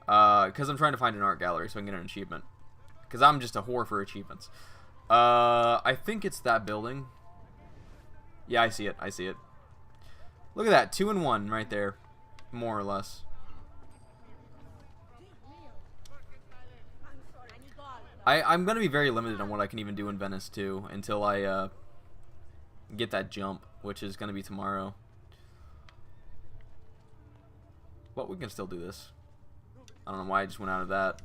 Speaker 1: Because I'm trying to find an art gallery so I can get an achievement. Because I'm just a whore for achievements. I think it's that building. Yeah, I see it. I see it. Look at that. 2 and 1 right there. More or less. I'm going to be very limited on what I can even do in Venice, too. Until I get that jump. Which is going to be tomorrow. But we can still do this. I don't know why I just went out of that.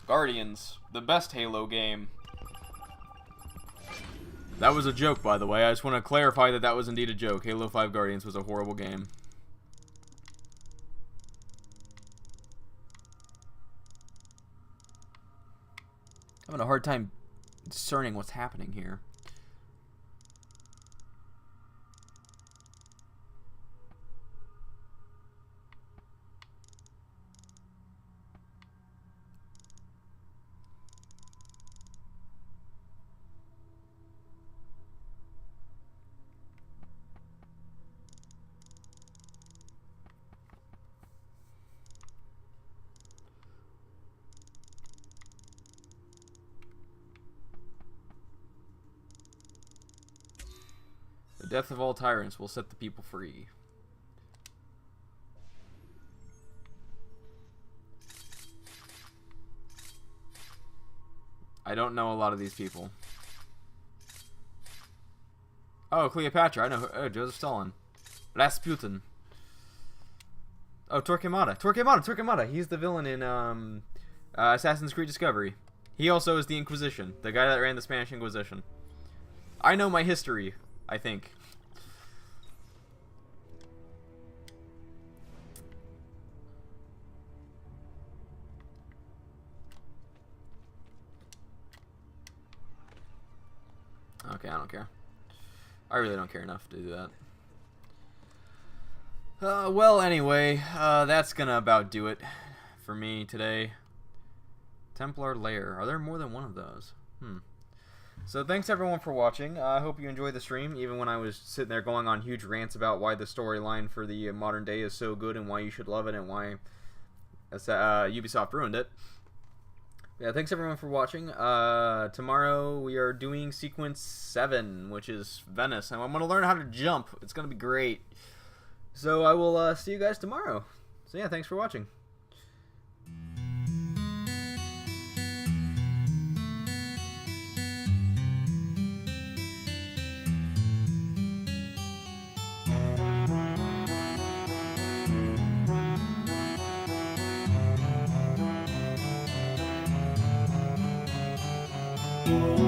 Speaker 1: Guardians, the best Halo game. That was a joke, by the way. I just want to clarify that that was indeed a joke. Halo 5 Guardians was a horrible game. I'm having a hard time discerning what's happening here. The death of all tyrants will set the people free. I don't know a lot of these people. Oh, Cleopatra. I know. Oh, Joseph Stalin. Rasputin. Oh, Torquemada. He's the villain in Assassin's Creed Discovery. He also is the Inquisition, the guy that ran the Spanish Inquisition. I know my history, I think. Okay, I don't care. I really don't care enough to do that. Well, anyway, that's gonna about do it for me today. Templar Lair. Are there more than one of those? So thanks everyone for watching. I hope you enjoyed the stream, even when I was sitting there going on huge rants about why the storyline for the modern day is so good and why you should love it and why Ubisoft ruined it. Yeah, thanks everyone for watching. Tomorrow we are doing Sequence 7, which is Venice, and I'm going to learn how to jump. It's going to be great. So I will see you guys tomorrow. So yeah, thanks for watching.
Speaker 12: Thank you.